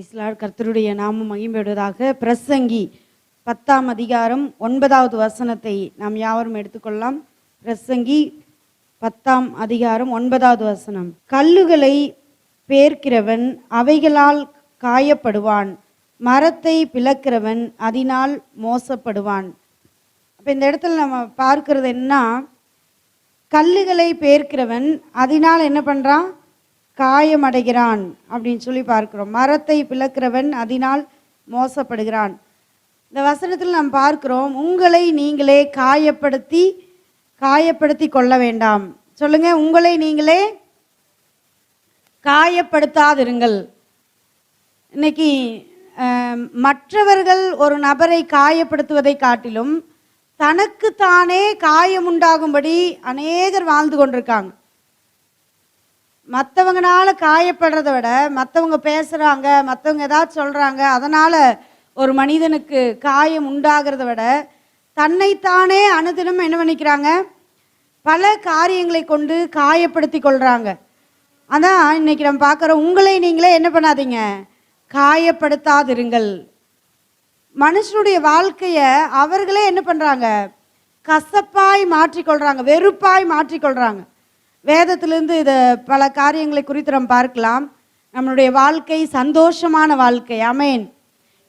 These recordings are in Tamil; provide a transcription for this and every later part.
கர்த்தருடைய நாமம் மகிமைப்படுவதாக. பிரசங்கி 10ஆம் அதிகாரம் 9வது வசனத்தை நாம் யாவரும் எடுத்துக்கொள்ளலாம். பிரசங்கி 10ஆம் அதிகாரம் 9வது வசனம். கல்லுகளை பேர்க்கிறவன் அவைகளால் காயப்படுவான், மரத்தை பிளக்கிறவன் அதனால் மோசப்படுவான். அப்போ இந்த இடத்துல நம்ம பார்க்கிறது என்ன, கல்லுகளை பேர்க்கிறவன் அதனால் என்ன பண்ணுறான், காயமடைகிறான் அப்படின்னு சொல்லி பார்க்கிறோம். மரத்தை பிளக்கிறவன் அதனால் மோசப்படுகிறான். இந்த வசனத்தில் நாம் பார்க்கிறோம், உங்களை நீங்களே காயப்படுத்தி கொள்ள வேண்டாம். சொல்லுங்க, உங்களை நீங்களே காயப்படுத்தாதிருங்கள். இன்னைக்கு மற்றவர்கள் ஒரு நபரை காயப்படுத்துவதை காட்டிலும் தனக்குத்தானே காயமுண்டாகும்படி அநேகர் வாழ்ந்து கொண்டிருக்காங்க. மற்றவங்கனால காயப்படுறதை விட மற்றவங்க பேசுகிறாங்க, மற்றவங்க ஏதாவது சொல்கிறாங்க, அதனால் ஒரு மனிதனுக்கு காயம் உண்டாகிறத விட தன்னைத்தானே அனுதினம் என்ன பண்ணிக்கிறாங்க, பல காரியங்களை கொண்டு காயப்படுத்தி கொள்கிறாங்க. அதான் இன்னைக்கு நம்ம பார்க்குறோம், உங்களை நீங்களே என்ன பண்ணாதீங்க, காயப்படுத்தாதிருங்கள். மனுஷனுடைய வாழ்க்கையை அவர்களே என்ன பண்ணுறாங்க, கசப்பாய் மாற்றிக்கொள்கிறாங்க, வெறுப்பாய் மாற்றிக்கொள்கிறாங்க. வேதத்திலிருந்து இதை பல காரியங்களை குறித்து நம்ம பார்க்கலாம். நம்மளுடைய வாழ்க்கை சந்தோஷமான வாழ்க்கை. ஆமென்.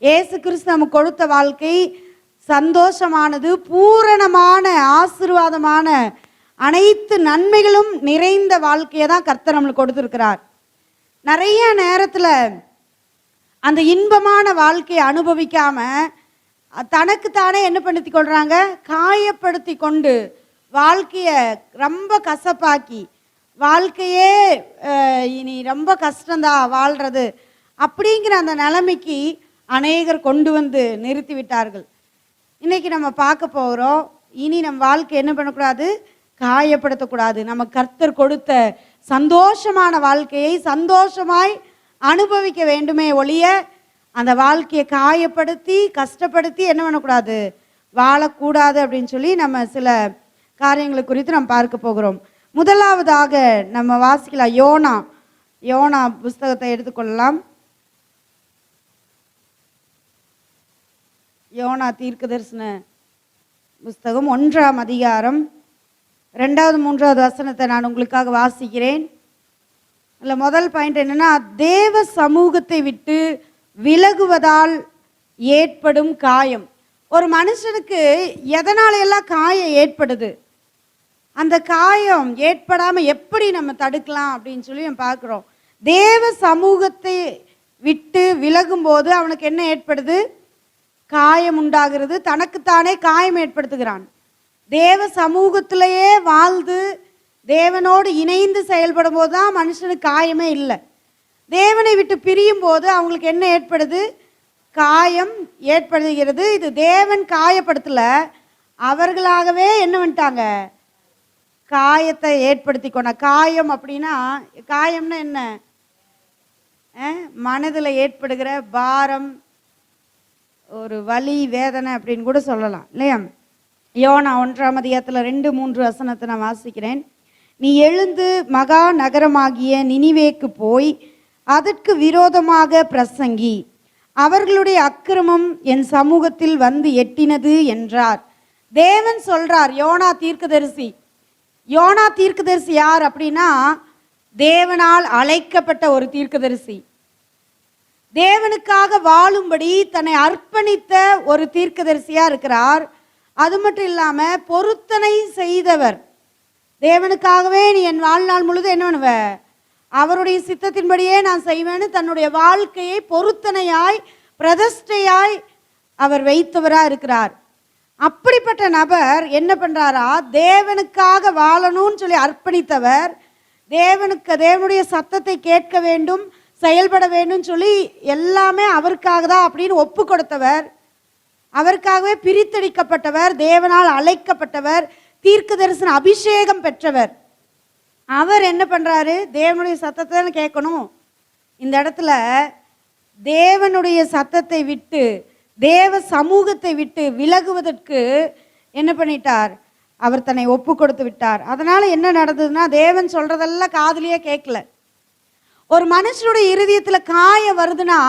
இயேசு கிறிஸ்து நமக்கு கொடுத்த வாழ்க்கை சந்தோஷமானது, பூரணமான ஆசீர்வாதமான அனைத்து நன்மைகளும் நிறைந்த வாழ்க்கையை தான் கர்த்தர் நம்மளுக்கு கொடுத்துருக்கிறார். நிறைய நேரத்தில் அந்த இன்பமான வாழ்க்கையை அனுபவிக்காம தனக்குத்தானே என்ன படுத்தி கொள்றாங்க, காயப்படுத்தி கொண்டு வாழ்க்கையை ரொம்ப கசப்பாக்கி, வாழ்க்கையே இனி ரொம்ப கஷ்டம்தான் வாழ்கிறது அப்படிங்கிற அந்த நிலைமைக்கு அநேகர் கொண்டு வந்து நிறுத்தி விட்டார்கள். இன்னைக்கு நம்ம பார்க்க போகிறோம், இனி நம்ம வாழ்க்கை என்ன பண்ணக்கூடாது, காயப்படுத்தக்கூடாது. நம்ம கர்த்தர் கொடுத்த சந்தோஷமான வாழ்க்கையை சந்தோஷமாய் அனுபவிக்க வேண்டுமே ஒழிய அந்த வாழ்க்கையை காயப்படுத்தி கஷ்டப்படுத்தி என்ன பண்ணக்கூடாது, வாழக்கூடாது அப்படின்னு சொல்லி நம்ம சில காரியங்களை குறித்து நம்ம பார்க்க போகிறோம். முதலாவதாக நம்ம வாசிக்கலாம், யோனா புஸ்தகத்தை எடுத்துக்கொள்ளலாம். யோனா தீர்க்கதரிசன புஸ்தகம் 1ஆம் அதிகாரம் 2வது 3வது வசனத்தை நான் உங்களுக்காக வாசிக்கிறேன். இல்லை, முதல் பாயிண்ட் என்னன்னா, தேவ சமூகத்தை விட்டு விலகுவதால் ஏற்படும் காயம். ஒரு மனுஷனுக்கு எதனால எல்லாம் காயம் ஏற்படுது, அந்த காயம் ஏற்படாமல் எப்படி நம்ம தடுக்கலாம் அப்படின்னு சொல்லி நம்ம பார்க்குறோம். தேவ சமூகத்தை விட்டு விலகும்போது அவனுக்கு என்ன ஏற்படுது, காயம் உண்டாகிறது, தனக்குத்தானே காயம் ஏற்படுத்துகிறான். தேவ சமூகத்திலேயே வாழ்ந்து தேவனோடு இணைந்து செயல்படும் போது தான் மனுஷனுக்கு காயமே இல்லை. தேவனை விட்டு பிரியும் போது அவங்களுக்கு என்ன ஏற்படுது, காயம் ஏற்படுகிறது. இது தேவன் காயப்படுத்தல, அவர்களாகவே என்ன பண்ணிட்டாங்க, காயத்தை ஏற்படுத்தி கொண்ட. காயம் அப்படின்னா, காயம்னா என்ன, மனதில் ஏற்படுகிற பாரம், ஒரு வலி, வேதனை அப்படின்னு கூட சொல்லலாம் இல்லையா. யோனா 1ஆம் அதிகாரத்தில் 2-3 வசனத்தை நான் வாசிக்கிறேன். நீ எழுந்து மகா நகரமாகிய நினிவேக்கு போய் அதற்கு விரோதமாக பிரசங்கி, அவர்களுடைய அக்கிரமம் என் சமூகத்தில் வந்து எட்டினது என்றார். தேவன் சொல்றார். யோனா தீர்க்கதரிசி யார் அப்படின்னா, தேவனால் அழைக்கப்பட்ட ஒரு தீர்க்கதரிசி, தேவனுக்காக வாழும்படி தன்னை அர்ப்பணித்த ஒரு தீர்க்கதரிசியா இருக்கிறார். அது மட்டும் இல்லாம பொருத்தனை செய்தவர். தேவனுக்காகவே நீ என் வாழ்நாள் முழுது என்ன பண்ணுவ, அவருடைய சித்தத்தின்படியே நான் செய்வேன்னு தன்னுடைய வாழ்க்கையை பொருத்தனையாய் பிரதிஷ்டையாய் அவர் வைத்தவராக இருக்கிறார். அப்படிப்பட்ட நபர் என்ன பண்றாரா, தேவனுக்காக வாழணும்னு சொல்லி அர்ப்பணித்தவர், தேவனுடைய சத்தத்தை கேட்க வேண்டும், செயல்பட வேண்டும் சொல்லி எல்லாமே அவருக்காக தான் அப்படின்னு ஒப்பு கொடுத்தவர், அவருக்காகவே பிரித்தெடுக்கப்பட்டவர், தேவனால் அழைக்கப்பட்டவர், தீர்க்க தரிசன அபிஷேகம் பெற்றவர். அவர் என்ன பண்றாரு, தேவனுடைய சத்தத்தை தான் கேட்கணும். இந்த இடத்துல தேவனுடைய சத்தத்தை விட்டு தேவ சமூகத்தை விட்டு விலகுவதற்கு என்ன பண்ணிட்டார், அவர் தன்னை ஒப்பு கொடுத்து விட்டார். அதனால என்ன நடந்ததுன்னா, தேவன் சொல்றதெல்லாம் காதுலயே கேட்கல. ஒரு மனுஷனுடைய இருதயத்துல காயம் வருதுன்னா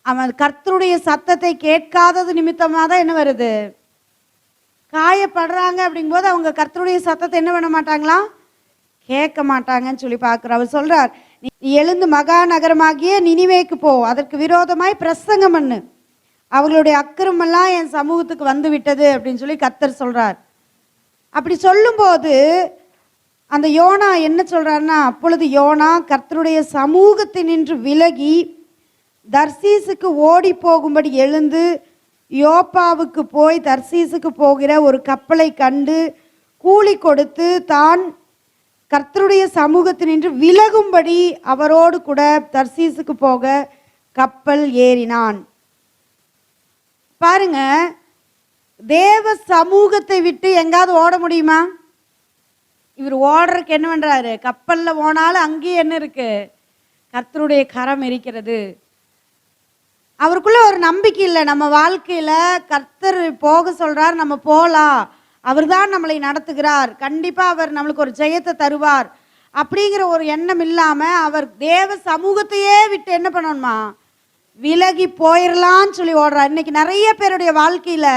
அவன் கர்த்தருடைய சத்தத்தை கேட்காதது நிமித்தமாக தான் என்ன வருது, காயப்படுறாங்க. அப்படிங்கும்போது அவங்க கர்த்தருடைய சத்தத்தை என்ன பண்ண மாட்டாங்களாம், கேட்க மாட்டாங்கன்னு சொல்லி பார்க்குறோம். அவர் சொல்றார், நீ எழுந்து மகா நகரமாகிய நினிவேக்கு போ, அதற்கு விரோதமாய் பிரசங்கம் பண்ணு, அவர்களுடைய அக்கிரமெல்லாம் என் சமூகத்துக்கு வந்து விட்டது அப்படின்னு சொல்லி கர்த்தர் சொல்றார். அப்படி சொல்லும்போது அந்த யோனா என்ன சொல்றாருன்னா, அப்பொழுது யோனா கர்த்தருடைய சமூகத்தினின்று விலகி தர்சீசுக்கு ஓடி போகும்படி எழுந்து யோப்பாவுக்கு போய் தர்சீசுக்கு போகிற ஒரு கப்பலை கண்டு கூலி கொடுத்து தான் கர்த்தருடைய சமூகத்தினின்று விலகும்படி அவரோடு கூட தர்சீசுக்கு போக கப்பல் ஏறினான். பாருங்க, தேவ சமூகத்தை விட்டு எங்காவது ஓட முடியுமா? இவர் ஓடுறதுக்கு என்ன பண்றாரு, கப்பல்ல போனாலும் அங்கேயே என்ன இருக்கு, கர்த்தருடைய கரம் இருக்கிறது. அவருக்குள்ள ஒரு நம்பிக்கை இல்லை, நம்ம வாழ்க்கையில கர்த்தர் போக சொல்றார், நம்ம போகலாம், அவர் தான் நம்மளை நடத்துகிறார், கண்டிப்பா அவர் நம்மளுக்கு ஒரு ஜெயத்தை தருவார் அப்படிங்கிற ஒரு எண்ணம் இல்லாம அவர் தேவ சமூகத்தையே விட்டு என்ன பண்ணணுமா, விலகி போயிடலான்னு சொல்லி ஓடுறார். இன்னைக்கு நிறைய பேருடைய வாழ்க்கையில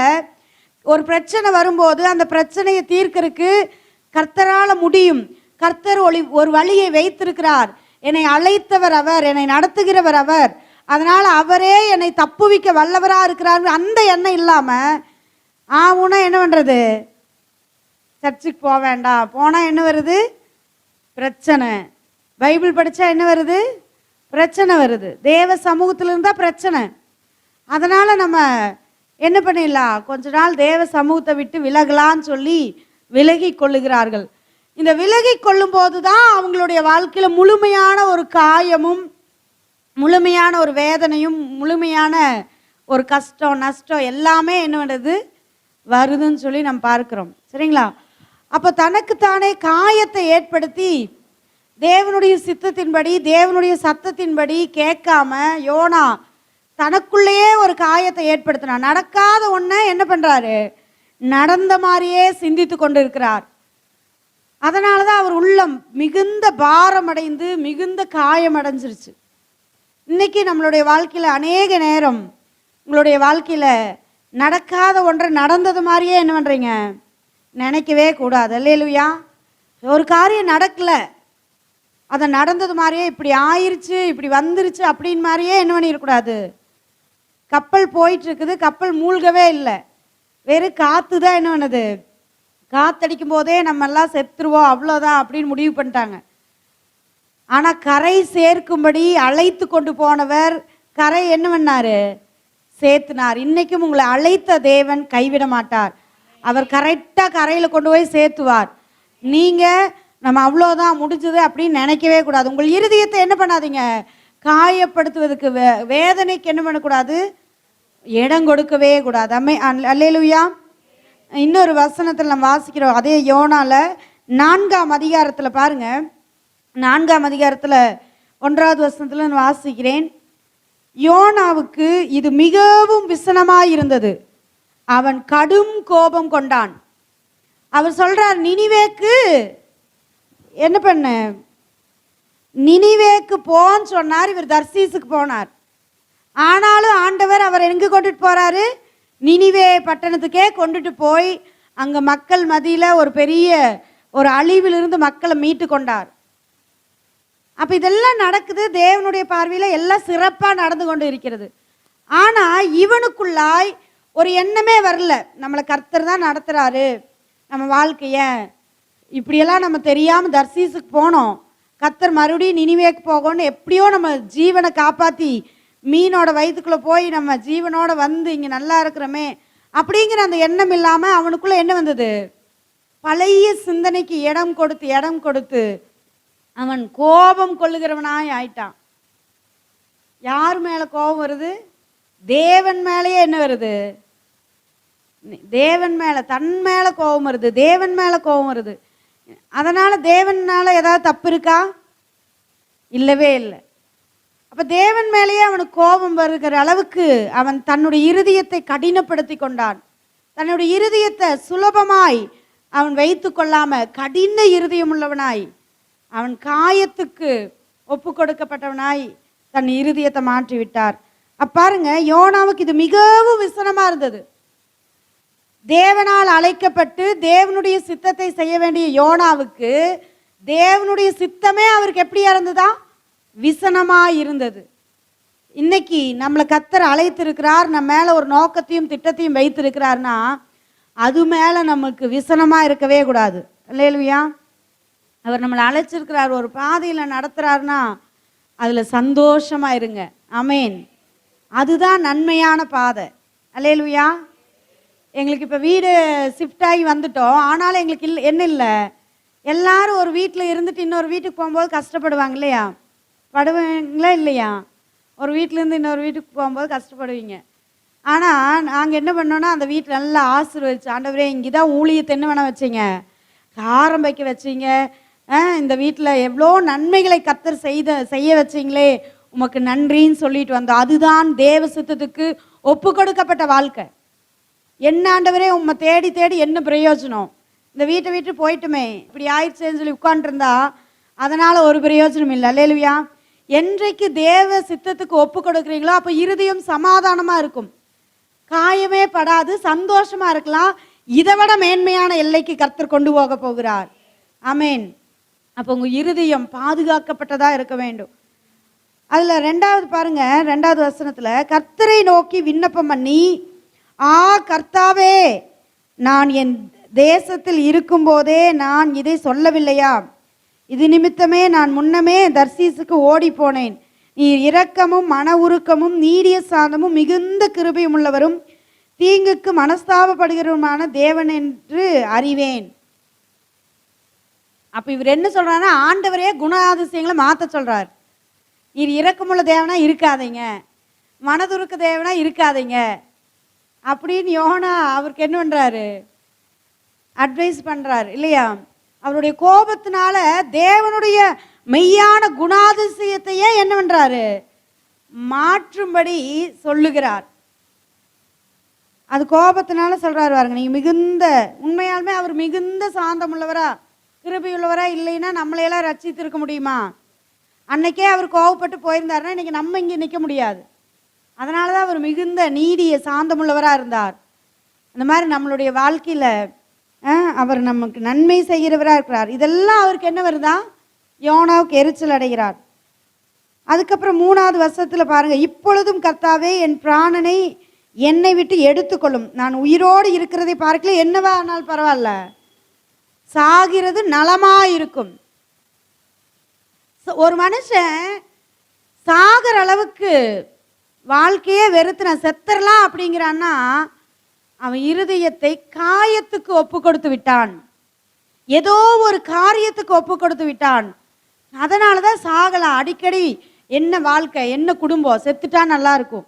ஒரு பிரச்சனை வரும்போது அந்த பிரச்சனையை தீர்க்கறதுக்கு கர்த்தரால முடியும். கர்த்தர் ஒரு வழியை வைத்திருக்கிறார், என்னை அழைத்தவர் அவர், என்னை நடத்துகிறவர் அவர், அதனால அவரே என்னை தப்புவிக்க வல்லவரா இருக்கிறார். அந்த எண்ணம் இல்லாம ஆவுனா என்ன பண்றது, சர்ச்சுக்கு போக வேண்டாம், போனா என்ன வருது, பிரச்சனை. பைபிள் படிச்சா என்ன வருது, பிரச்சனை வருது. தேவ சமூகத்துல இருந்தா பிரச்சனை. அதனால நம்ம என்ன பண்ணிடலாம், கொஞ்ச நாள் தேவ சமூகத்தை விட்டு விலகலான்னு சொல்லி விலகி கொள்ளுகிறார்கள். இந்த விலகி கொள்ளும் போதுதான் அவங்களுடைய வாழ்க்கையில முழுமையான ஒரு காயமும் முழுமையான ஒரு வேதனையும் முழுமையான ஒரு கஷ்டம் நஷ்டம் எல்லாமே என்ன பண்ணுறது வருதுன்னு சொல்லி நம்ம பார்க்கிறோம். சரிங்களா? அப்போ தனக்குத்தானே காயத்தை ஏற்படுத்தி தேவனுடைய சித்தத்தின்படி தேவனுடைய சத்தத்தின்படி கேட்காம யோனா தனக்குள்ளேயே ஒரு காயத்தை ஏற்படுத்தினார். நடக்காத ஒன்றை என்ன பண்றாரு, நடந்த மாதிரியே சிந்தித்து கொண்டு இருக்கிறார். அதனால தான் அவர் உள்ளம் மிகுந்த பாரம் அடைந்து மிகுந்த காயம் அடைஞ்சிருச்சு. இன்னைக்கு நம்மளுடைய வாழ்க்கையில் அநேக நேரம் உங்களுடைய வாழ்க்கையில் நடக்காத ஒன்றை நடந்தது மாதிரியே என்ன பண்ணுறீங்க, நினைக்கவே கூடாது. அல்லேலூயா. ஒரு காரியம் நடக்கலை, அதை நடந்தது மாதிரியே இப்படி ஆயிடுச்சு இப்படி வந்துருச்சு அப்படின்னு மாதிரியே என்ன பண்ணிடக்கூடாது. கப்பல் போயிட்டு இருக்குது, கப்பல் மூழ்கவே இல்லை, வெறும் காற்று தான் என்ன பண்ணுது, காத்தடிக்கும் போதே நம்ம எல்லாம் செத்துருவோம் அவ்வளோதான் அப்படின்னு முடிவு பண்ணிட்டாங்க. ஆனால் கரை சேர்க்கும்படி அழைத்து கொண்டு போனவர் கரை என்ன பண்ணாரு, சேர்த்துனார். இன்னைக்கும் உங்களை அழைத்த தேவன் கைவிட மாட்டார். அவர் கரெக்டாக கரையில் கொண்டு போய் சேர்த்துவார். நீங்கள் நம்ம அவ்வளோதான் முடிஞ்சது அப்படின்னு நினைக்கவே கூடாது. உங்கள் இருதயத்தை என்ன பண்ணாதீங்க, காயப்படுத்துவதற்கு வேதனைக்கு என்ன பண்ணக்கூடாது, இடம் கொடுக்கவே கூடாது. அல்லேலூயா. இன்னொரு வசனத்தில் நம்ம வாசிக்கிறோம், அதே யோனால 4ஆம் அதிகாரத்தில் பாருங்க, 4ஆம் அதிகாரத்தில் 1வது வசனத்தில் நான் வாசிக்கிறேன். யோனாவுக்கு இது மிகவும் விசனமாயிருந்தது, அவன் கடும் கோபம் கொண்டான். அவர் சொல்றார், நினிவேக்கு என்ன பண்ண, நினிவேக்கு போன்னு சொன்னார். இவர் தர்சீசுக்கு போனார். ஆனாலும் ஆண்டவர் அவர் எங்கே கொண்டுட்டு போறாரு, நினிவே பட்டணத்துக்கே கொண்டுட்டு போய் அங்கே மக்கள் மத்தியில் ஒரு பெரிய ஒரு அழிவிலிருந்து மக்களை மீட்டு கொண்டார். அப்போ இதெல்லாம் நடக்குது, தேவனுடைய பார்வையில் எல்லாம் சிறப்பாக நடந்து கொண்டு இருக்கிறது. ஆனால் இவனுக்குள்ளாய் ஒரு எண்ணமே வரல, நம்மளை கர்த்தர் தான் நடத்துகிறாரு, நம்ம வாழ்க்கைய இப்படியெல்லாம் நம்ம தெரியாமல் தர்சீசுக்கு போனோம், கர்த்தர் மறுபடியும் நினிவேக்கு போகணும்னு எப்படியோ நம்ம ஜீவனை காப்பாற்றி மீனோட வயிற்றுக்குள்ளே போய் நம்ம ஜீவனோட வந்து இங்கே நல்லா இருக்கிறோமே அப்படிங்கிற அந்த எண்ணம் இல்லாமல் அவனுக்குள்ளே என்ன வந்தது, பழைய சிந்தனைக்கு இடம் கொடுத்து அவன் கோபம் கொள்ளுகிறவனாய் ஆயிட்டான். யார் மேலே கோபம் வருது, தேவன் மேலேயே என்ன வருது, தேவன் மேலே, தன் மேலே கோபம் வருது, தேவன் மேலே கோபம் வருது. அதனால் தேவனால ஏதாவது தப்பு இருக்கா, இல்லவே இல்லை. அப்போ தேவன் மேலேயே அவனுக்கு கோபம் வருகிற அளவுக்கு அவன் தன்னுடைய இருதயத்தை கடினப்படுத்தி கொண்டான். தன்னுடைய இருதயத்தை சுலபமாய் அவன் வைத்து கொள்ளாம கடின இருதயம் உள்ளவனாய், அவன் காயத்துக்கு ஒப்பு கொடுக்கப்பட்டவனாய் தன் இருதயத்தை மாற்றி விட்டார். பாருங்க, யோனாவுக்கு இது மிகவும் விசனமா இருந்தது. தேவனால் அழைக்கப்பட்டு தேவனுடைய சித்தத்தை செய்ய வேண்டிய யோனாவுக்கு தேவனுடைய சித்தமே அவருக்கு எப்படியா இருந்ததா? விசனமா இருந்தது. இன்னைக்கு நம்மளை கர்த்தர் அழைத்திருக்கிறார், நம்ம மேல ஒரு நோக்கத்தையும் திட்டத்தையும் வைத்திருக்கிறார்னா அது மேல நமக்கு விசனமா இருக்கவே கூடாது. அல்லேலூயா. அவர் நம்மளை அழைச்சிருக்கிறார், ஒரு பாதையில நடத்துறாருன்னா அதுல சந்தோஷமா இருங்க. ஆமேன். அதுதான் நன்மையான பாதை. அல்லேலூயா. எங்களுக்கு இப்போ வீடு ஷிஃப்ட் ஆகி வந்துட்டோம். ஆனாலும் எங்களுக்கு என்ன இல்லை, எல்லாரும் ஒரு வீட்டில் இருந்துட்டு இன்னொரு வீட்டுக்கு போகும்போது கஷ்டப்படுவாங்க இல்லையா? படுவீங்களா இல்லையா? ஒரு வீட்டிலேருந்து இன்னொரு வீட்டுக்கு போகும்போது கஷ்டப்படுவீங்க. ஆனால் நாங்கள் என்ன பண்ணோன்னா, அந்த வீட்டில் நல்லா ஆசீர்வதிச்சு, ஆண்டவரே இங்கே தான் ஊழியத்தை என்ன வேணா வச்சிங்க, ஆரம்பிக்க வச்சிங்க, இந்த வீட்டில் எவ்வளோ நன்மைகளை கர்த்தர் செய்ய வச்சிங்களே, உமக்கு நன்றின்னு சொல்லிட்டு வந்தோம். அதுதான் தேவ சித்தத்துக்கு ஒப்பு கொடுக்கப்பட்ட வாழ்க்கை. என்ன ஆண்டவரே உம்மை தேடி தேடி என்ன பிரயோஜனம், இந்த வீட்டை விட்டு போயிட்டுமே இப்படி ஆயிடுச்சேன்னு சொல்லி உட்காந்துருந்தா அதனால் ஒரு பிரயோஜனம் இல்லை. அல்லேலூயா. என்றைக்கு தேவ சித்தத்துக்கு ஒப்பு கொடுக்குறீங்களோ அப்போ இருதயம் சமாதானமாக இருக்கும், காயமே படாது, சந்தோஷமாக இருக்கலாம். இதை விட மேன்மையான எல்லைக்கு கர்த்தர் கொண்டு போக போகிறார். ஆமேன். அப்போ உங்கள் இருதயம் பாதுகாக்கப்பட்டதாக இருக்க வேண்டும். அதில் ரெண்டாவது பாருங்க, ரெண்டாவது வசனத்தில் கர்த்தரை நோக்கி விண்ணப்பம் பண்ணி, கர்த்தாவே, நான் என் தேசத்தில் இருக்கும்போதே நான் இதை சொல்லவில்லையா? இது நிமித்தமே நான் முன்னமே தர்சீசுக்கு ஓடி போனேன். நீர் இரக்கமும் மன உருக்கமும் நீடிய சாந்தமும் மிகுந்த கிருபையும் உள்ளவரும் தீங்குக்கு மனஸ்தாபப்படுகிறவருமான தேவன் என்று அறிவேன். அப்ப இவர் என்ன சொல்றாருன்னா, ஆண்டவரே குணாதிசயங்களை மாற்ற சொல்றார். நீர் இரக்கமுள்ள தேவனா இருக்காதீங்க, மனதுருக்க தேவனா இருக்காதீங்க அப்படின்னு யோனா அவருக்கு என்ன பண்றாரு, அட்வைஸ் பண்றாரு இல்லையா? அவருடைய கோபத்தினால தேவனுடைய மெய்யான குணாதிசயத்தையே என்ன பண்றாரு, மாற்றும்படி சொல்லுகிறார். அது கோபத்தினால சொல்றாரு பாருங்க. நீங்க மிகுந்த, உண்மையாலுமே அவர் மிகுந்த சாந்தம் உள்ளவரா கிருபையுள்ளவரா இல்லைன்னா நம்மளையெல்லாம் ரட்சித்திருக்க முடியுமா? அன்னைக்கே அவர் கோவப்பட்டு போயிருந்தாருன்னா இன்னைக்கு நம்ம இங்கே நிற்க முடியாது. அதனால தான் அவர் மிகுந்த நீடிய சாந்தமுள்ளவராக இருந்தார். அந்த மாதிரி நம்மளுடைய வாழ்க்கையில் அவர் நமக்கு நன்மை செய்கிறவராக இருக்கிறார். இதெல்லாம் அவருக்கு என்ன வருதா, யோனாவுக்கு எரிச்சல் அடைகிறார். அதுக்கப்புறம் 3வது வருஷத்தில் பாருங்க, இப்பொழுதும் கர்த்தாவே என் பிராணனை என்னை விட்டு எடுத்துக்கொள்ளும், நான் உயிரோடு இருக்கிறதை பார்க்கல, என்னவா ஆனால் பரவாயில்ல, சாகிறது நலமாயிருக்கும். ஒரு மனுஷன் சாகிற அளவுக்கு வாழ்க்கையே வெறுத்து நான் செத்துறலாம் அப்படிங்கிறான்னா அவன் இருதயத்தை காயத்துக்கு ஒப்பு கொடுத்து விட்டான், ஏதோ ஒரு காரியத்துக்கு ஒப்பு கொடுத்து விட்டான். அதனால தான் சாகலாம். அடிக்கடி என்ன வாழ்க்கை, என்ன குடும்பம், செத்துட்டா நல்லா இருக்கும்,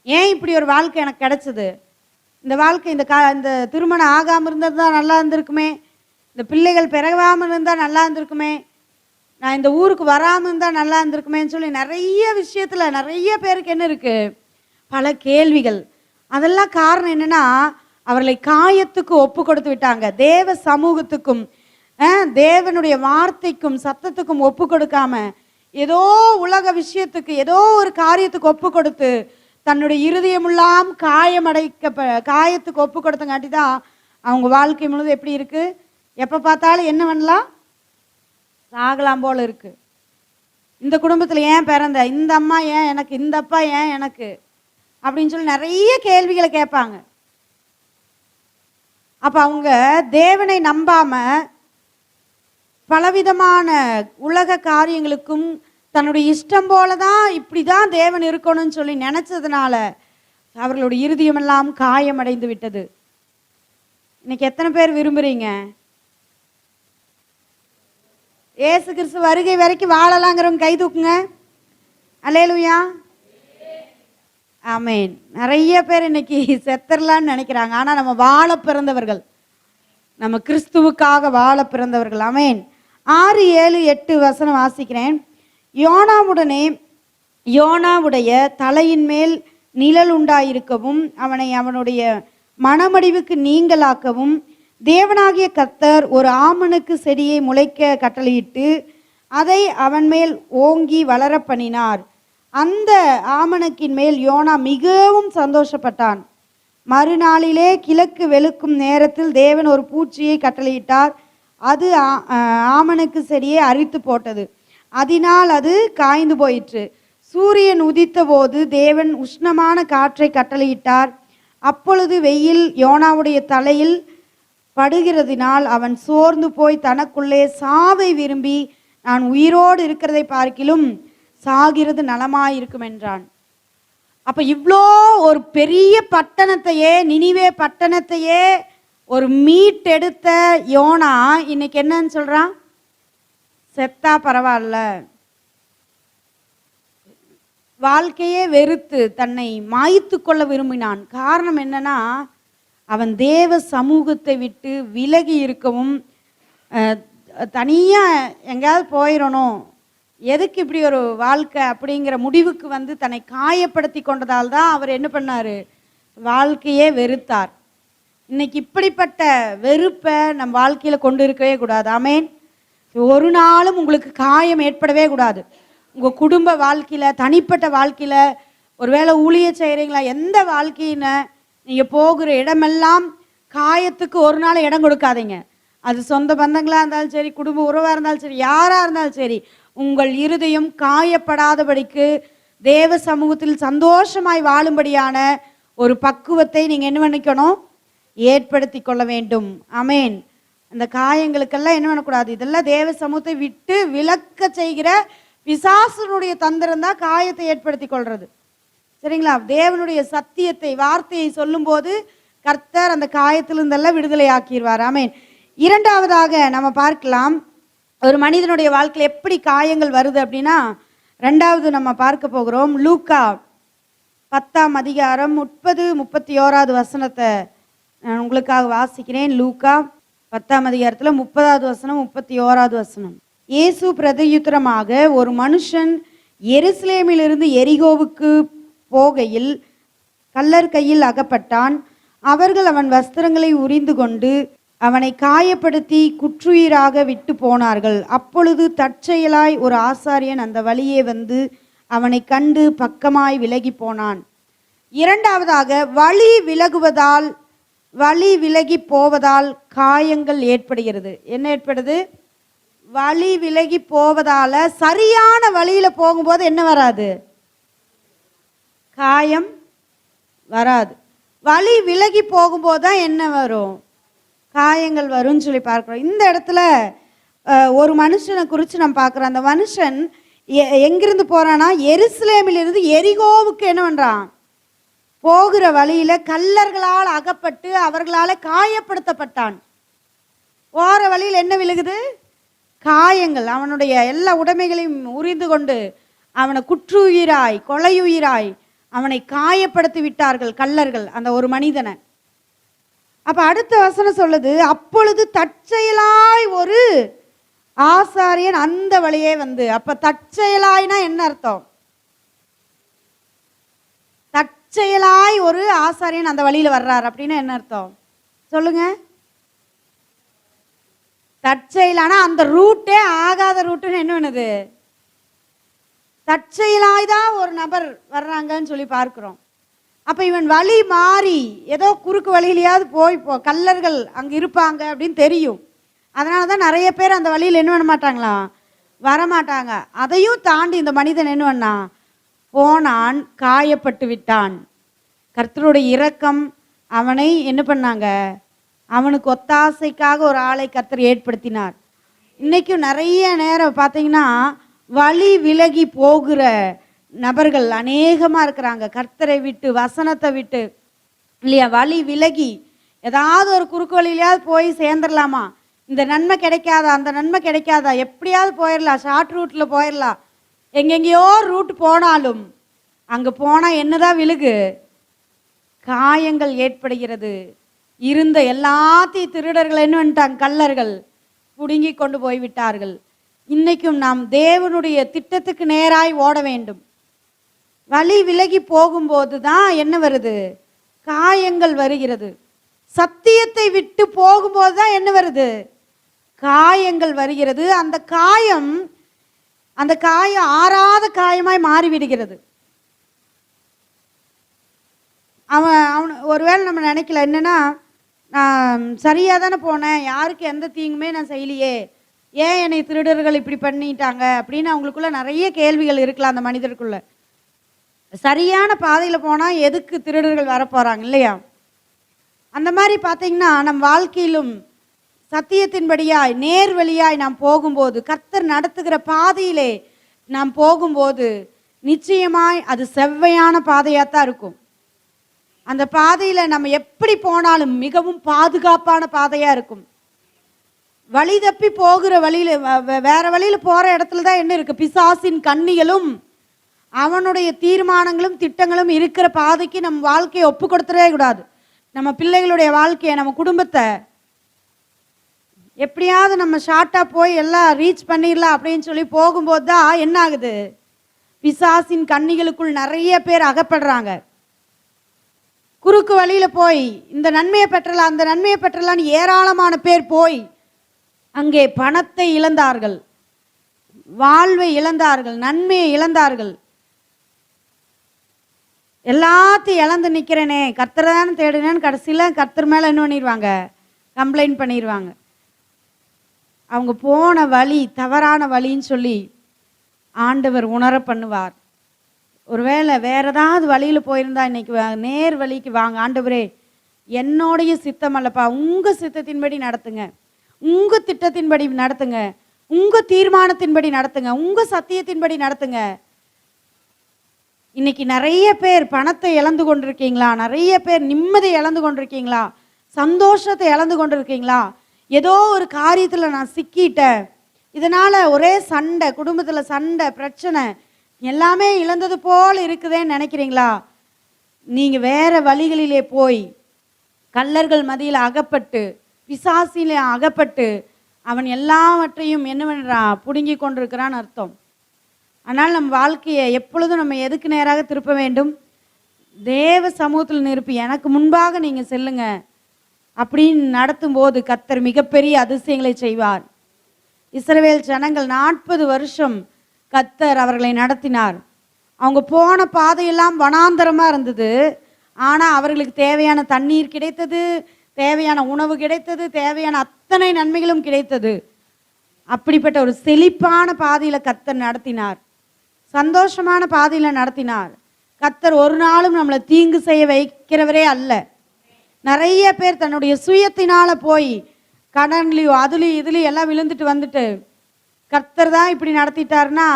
ஏன் இப்படி ஒரு வாழ்க்கை எனக்கு கிடைச்சது, இந்த வாழ்க்கை இந்த திருமணம் ஆகாமல் இருந்தது தான் நல்லா இருந்திருக்குமே, இந்த பிள்ளைகள் பிறகாமல் இருந்தால் நல்லா இருந்திருக்குமே, நான் இந்த ஊருக்கு வராமல் இருந்தால் நல்லா இருந்திருக்குமேன்னு சொல்லி நிறைய விஷயத்தில் நிறைய பேருக்கு என்ன இருக்குது, பல கேள்விகள். அதெல்லாம் காரணம் என்னென்னா, அவர்களை காயத்துக்கு ஒப்பு கொடுத்து விட்டாங்க. தேவ சமூகத்துக்கும் தேவனுடைய வார்த்தைக்கும் சத்தத்துக்கும் ஒப்பு கொடுக்காம ஏதோ உலக விஷயத்துக்கு ஏதோ ஒரு காரியத்துக்கு ஒப்பு கொடுத்து தன்னுடைய இருதயமெல்லாம் காயத்துக்கு ஒப்பு கொடுத்தங்காட்டி தான் அவங்க வாழ்க்கை முழுவதும் எப்படி இருக்கு, எப்போ பார்த்தாலும் என்ன பண்ணலாம், சாகலாம் போல இருக்கு. இந்த குடும்பத்தில் ஏன் பிறந்த, இந்த அம்மா ஏன் எனக்கு, இந்த அப்பா ஏன் எனக்கு அப்படின்னு சொல்லி நிறைய கேள்விகளை கேட்பாங்க. அப்போ அவங்க தேவனை நம்பாம பலவிதமான உலக காரியங்களுக்கும் தன்னுடைய இஷ்டம் போல தான் இப்படி தான் தேவன் இருக்கணும்னு சொல்லி நினைச்சதுனால அவர்களுடைய இருதயமெல்லாம் காயமடைந்து விட்டது. இன்னைக்கு எத்தனை பேர் விரும்புறீங்க ஏசு கிறிஸ்து வருகை வரைக்கும் வாழலாங்கிறவங்க கை தூக்குங்க. அல்லேலூயா. ஆமேன். நிறைய பேர் இன்னைக்கு செத்தரலான்னு நினைக்கிறாங்க. ஆனால் நம்ம வாழ பிறந்தவர்கள், நம்ம கிறிஸ்துவுக்காக வாழ பிறந்தவர்கள். ஆமேன். 6, 7, 8 வசனம் வாசிக்கிறேன். யோனாவுடைய தலையின் மேல் நிழல் உண்டாயிருக்கவும் அவனை அவனுடைய மனமடிவுக்கு நீங்களாக்கவும் தேவனாகிய கர்த்தர் ஒரு ஆமணக்கு செடியை முளைக்க கட்டளையிட்டு அதை அவன் மேல் ஓங்கி வளர பண்ணினார். அந்த ஆமணக்கின் மேல் யோனா மிகவும் சந்தோஷப்பட்டான். மறுநாளிலே கிழக்கு வெளுக்கும் நேரத்தில் தேவன் ஒரு பூச்சியை கட்டளையிட்டார். அது ஆமணக்கு செடியை அரித்து போட்டது. அதனால் அது காய்ந்து போயிற்று. சூரியன் உதித்த போது தேவன் உஷ்ணமான காற்றை கட்டளையிட்டார். அப்பொழுது வெயில் யோனாவுடைய தலையில் படுகிறதினால் அவன் சோர்ந்து போய் தனக்குள்ளே சாவை விரும்பி, நான் உயிரோடு இருக்கிறதை பார்க்கிலும் சாகிறது நலமாயிருக்கும் என்றான். அப்ப இவ்வளோ ஒரு பெரிய பட்டணத்தையே, நினிவே பட்டணத்தையே ஒரு மீட்டெடுத்த யோனா இன்னைக்கு என்னன்னு சொல்றான்? செத்தா பரவாயில்ல, வாழ்க்கையே வெறுத்து தன்னை மாய்த்து கொள்ள விரும்பினான். காரணம் என்னன்னா, அவன் தேவ சமூகத்தை விட்டு விலகி இருக்கவும், தனியாக எங்கேயாவது போயிடணும், எதுக்கு இப்படி ஒரு வாழ்க்கை அப்படிங்கிற முடிவுக்கு வந்து தன்னை காயப்படுத்தி கொண்டதால் தான் அவர் என்ன பண்ணார்? வாழ்க்கையே வெறுத்தார். இன்னைக்கு இப்படிப்பட்ட வெறுப்பை நம் வாழ்க்கையில் கொண்டு இருக்கவே கூடாது. ஆமேன். ஒரு நாளும் உங்களுக்கு காயம் ஏற்படவே கூடாது. உங்கள் குடும்ப வாழ்க்கையில், தனிப்பட்ட வாழ்க்கையில், ஒருவேளை ஊழிய செய்கிறீங்களா, எந்த வாழ்க்கையின நீங்கள் போகிற இடமெல்லாம் காயத்துக்கு ஒரு நாள் இடம் கொடுக்காதீங்க. அது சொந்த பந்தங்களாக இருந்தாலும் சரி, குடும்ப உறவாக இருந்தாலும் சரி, யாராக இருந்தாலும் சரி, உங்கள் இருதயம் காயப்படாதபடிக்கு தேவ சமூகத்தில் சந்தோஷமாய் வாழும்படியான ஒரு பக்குவத்தை நீங்கள் என்ன பண்ணிக்கணும்? ஏற்படுத்தி கொள்ள வேண்டும். ஆமேன். அந்த காயங்களுக்கெல்லாம் என்ன பண்ணக்கூடாது? இதெல்லாம் தேவ சமூகத்தை விட்டு விலக்க செய்கிற பிசாசனுடைய தந்திரம் தான் காயத்தை ஏற்படுத்தி கொள்றது. சரிங்களா? தேவனுடைய சத்தியத்தை, வார்த்தையை சொல்லும்போது கர்த்தர் அந்த காயத்திலிருந்தெல்லாம் விடுதலை ஆக்கிடுவார். ஆமேன். இரண்டாவதாக நம்ம பார்க்கலாம், ஒரு மனிதனுடைய வாழ்க்கையில் எப்படி காயங்கள் வருது அப்படின்னா, ரெண்டாவது நம்ம பார்க்க போகிறோம். லூக்கா 10ஆம் அதிகாரம் 30-31 வசனத்தை நான் உங்களுக்காக வாசிக்கிறேன். லூக்கா 10ஆம் அதிகாரத்தில் 30வது வசனம், 31வது வசனம். இயேசு பிரதியுத்தரமாக, ஒரு மனுஷன் எருசலேமிலிருந்து எரிகோவுக்கு போகையில் கள்ளர் கையில் அகப்பட்டான். அவர்கள் அவன் வஸ்திரங்களை உரிந்து கொண்டு அவனை காயப்படுத்தி குற்றுயிராக விட்டு போனார்கள். அப்பொழுது தற்செயலாய் ஒரு ஆசாரியன் அந்த வழியே வந்து அவனை கண்டு பக்கமாய் விலகி போனான். இரண்டாவதாக, வழி விலகி போவதால் காயங்கள் ஏற்படுகிறது. என்ன ஏற்படுது? வழி விலகி போவதால, சரியான வழியில போகும்போது என்ன வராது? காயம் வராது. வழி விலகி போகும்போது தான் என்ன வரும்? காயங்கள் வரும்னு சொல்லி பார்க்குறோம். இந்த இடத்துல ஒரு மனுஷனை குறித்து நம்ம பார்க்குறோம். அந்த மனுஷன் எங்கிருந்து போகிறான்னா, எருசலேமிலிருந்து எரிகோவுக்கு என்ன பண்ணுறான்? போகிற வழியில் கள்ளர்களால் அகப்பட்டு அவர்களால் காயப்படுத்தப்பட்டான். போகிற வழியில் என்ன விழுகுது? காயங்கள். அவனுடைய எல்லா உடைமைகளையும் உரிந்து கொண்டு அவனை குற்றுயிராய், கொலையுயிராய் அவனை காயப்படுத்தி விட்டார்கள் கள்ளர்கள், அந்த ஒரு மனிதனை. அப்ப அடுத்த வசனம் சொல்லுது, அப்பொழுது தற்செயலாய் ஒரு ஆசாரியன் அந்த வழியே வந்து. அப்ப தற்செயலாய்னா என்ன அர்த்தம்? தற்செயலாய் ஒரு ஆசாரியன் அந்த வழியில வர்றார் அப்படின்னா என்ன அர்த்தம் சொல்லுங்க? தற்செயலானா அந்த ரூட்டே ஆகாத ரூட்டுன்னு என்ன பண்ணுது? தற்செயலாய் தான் ஒரு நபர் வர்றாங்கன்னு சொல்லி பார்க்கிறோம். அப்ப இவன் வழி மாறி ஏதோ குறுக்கு வழியிலையாவது கள்ளர்கள் அங்க இருப்பாங்க அப்படின்னு தெரியும். அதனாலதான் நிறைய பேர் அந்த வழியில் என்ன பண்ண மாட்டாங்களா? வரமாட்டாங்க. அதையும் தாண்டி இந்த மனிதன் என்ன பண்ணா? போனான், காயப்பட்டு விட்டான். கர்த்தருடைய இரக்கம் அவனை என்ன பண்ணாங்க? அவனுக்கு ஒத்தாசைக்காக ஒரு ஆளை கர்த்தர் ஏற்படுத்தினார். இன்னைக்கும் நிறைய நேரம் பார்த்தீங்கன்னா வழி விலகி போகிற நபர்கள் அநேகமாக இருக்கிறாங்க. கர்த்தரை விட்டு, வசனத்தை விட்டு இல்லையா, வழி விலகி ஏதாவது ஒரு குறுக்கு வழியிலையாவது போய் சேர்ந்துடலாமா, இந்த நன்மை கிடைக்காதா, அந்த நன்மை கிடைக்காதா, எப்படியாவது போயிடலாம், ஷார்ட் ரூட்டில் போயிடலாம். எங்கெங்கேயோ ரூட் போனாலும் அங்கே போனால் என்னதான் விழுகு? காயங்கள் ஏற்படுகிறது. இருந்த எல்லாத்தையும் திருடர்கள் என்ன பண்ணிட்டாங்க? கள்ளர்கள் புடுங்கி கொண்டு போய் விட்டார்கள். இன்னைக்கும் நாம் தேவனுடைய திட்டத்துக்கு நேராய் ஓட வேண்டும். வழி விலகி போகும்போது தான் என்ன வருது? காயங்கள் வருகிறது. சத்தியத்தை விட்டு போகும்போது தான் என்ன வருது? காயங்கள் வருகிறது. அந்த காயம் ஆறாத காயமாய் மாறிவிடுகிறது. அவன் ஒருவேளை நம்ம நினைக்கல என்னென்னா, நான் சரியாக தானே போனேன், யாருக்கு எந்த தீங்குமே நான் செய்யலையே, ஏன் என்னை திருடர்கள் இப்படி பண்ணிட்டாங்க அப்படின்னு அவங்களுக்குள்ள நிறைய கேள்விகள் இருக்கலாம் அந்த மனிதருக்குள்ள. சரியான பாதையில் போனால் எதுக்கு திருடர்கள் வரப்போகிறாங்க இல்லையா? அந்த மாதிரி பார்த்தீங்கன்னா நம் வாழ்க்கையிலும் சத்தியத்தின்படியாய் நேர் வழியாய் நாம் போகும்போது, கர்த்தர் நடத்துகிற பாதையிலே நாம் போகும்போது நிச்சயமாய் அது செவ்வையான பாதையாக தான் இருக்கும். அந்த பாதையில் நம்ம எப்படி போனாலும் மிகவும் பாதுகாப்பான பாதையாக இருக்கும். வழி தப்பி போகிற வழியில் வேற வழியில் போகிற இடத்துல தான் என்ன இருக்குது? பிசாசின் கண்ணிகளும் அவனுடைய தீர்மானங்களும் திட்டங்களும் இருக்கிற பாதைக்கு நம்ம வாழ்க்கையை ஒப்பு கொடுத்துடவே கூடாது. நம்ம பிள்ளைகளுடைய வாழ்க்கையை, நம்ம குடும்பத்தை எப்படியாவது நம்ம ஷார்ட்டாக போய் எல்லாம் ரீச் பண்ணிடலாம் அப்படின்னு சொல்லி போகும்போது தான் என்ன ஆகுது? பிசாசின் கண்ணிகளுக்குள் நிறைய பேர் அகப்படுறாங்க. குறுக்கு வழியில் போய் இந்த நன்மையை பெற்றலாம் அந்த நன்மையை பெற்றலான்னு ஏராளமான பேர் போய் அங்கே பணத்தை இழந்தார்கள், வாழ்வை இழந்தார்கள், நன்மையை இழந்தார்கள். எல்லாத்தையும் இழந்து நிற்கிறேனே, கர்த்தரை தானே தேடினேன்னு கடைசியில் கர்த்தர் மேலே என்ன பண்ணிடுவாங்க? கம்ப்ளைண்ட் பண்ணிடுவாங்க. அவங்க போன வழி தவறான வழின்னு சொல்லி ஆண்டவர் உணர பண்ணுவார். ஒருவேளை வேற ஏதாவது வழியில் போயிருந்தா இன்னைக்கு நேர் வழிக்கு வாங்க, ஆண்டவரே என்னோடைய சித்தம் அல்லப்பா, உங்கள் சித்தத்தின்படி நடத்துங்க, உங்கள் திட்டத்தின்படி நடத்துங்க, உங்கள் தீர்மானத்தின்படி நடத்துங்க, உங்கள் சத்தியத்தின்படி நடத்துங்க. இன்னைக்கு நிறைய பேர் பணத்தை இழந்து கொண்டிருக்கீங்களா? நிறைய பேர் நிம்மதி இழந்து கொண்டிருக்கீங்களா? சந்தோஷத்தை இழந்து கொண்டிருக்கீங்களா? ஏதோ ஒரு காரியத்தில் நான் சிக்கிட்டேன், இதனால் ஒரே சண்டை, குடும்பத்தில் சண்டை, பிரச்சனை, எல்லாமே இழந்தது போல் இருக்குதேன்னு நினைக்கிறீங்களா? நீங்கள் வேற வழிகளிலே போய் கள்ளர்கள் மத்தியில் அகப்பட்டு, பிசாசிலே அகப்பட்டு அவன் எல்லாவற்றையும் என்ன பண்ணுறான்? பிடுங்கி கொண்டிருக்கிறான்னு அர்த்தம். ஆனால் நம் வாழ்க்கையை எப்பொழுதும் நம்ம எதுக்கு நேராக திருப்ப வேண்டும்? தேவ சமூகத்தில் நிரப்பி எனக்கு முன்பாக நீங்கள் செல்லுங்க அப்படின்னு நடத்தும்போது கர்த்தர் மிகப்பெரிய அதிசயங்களை செய்வார். இஸ்ரவேல் ஜனங்கள் 40 வருஷம் கர்த்தர் அவர்களை நடத்தினார். அவங்க போன பாதையெல்லாம் வனாந்தரமாக இருந்தது. ஆனால் அவர்களுக்கு தேவையான தண்ணீர் கிடைத்தது, தேவையான உணவு கிடைத்தது, தேவையான அத்தனை நன்மைகளும் கிடைத்தது. அப்படிப்பட்ட ஒரு செழிப்பான பாதையில் கர்த்தர் நடத்தினார், சந்தோஷமான பாதையில் நடத்தினார். கர்த்தர் ஒரு நாளும் நம்மளை தீங்கு செய்ய வைக்கிறவரே அல்ல. நிறைய பேர் தன்னுடைய சுயத்தினால போய் கடன்லையும் அதுலேயும் இதுலேயும் எல்லாம் விழுந்துட்டு வந்துட்டு கர்த்தர் தான் இப்படி நடத்திட்டாருன்னா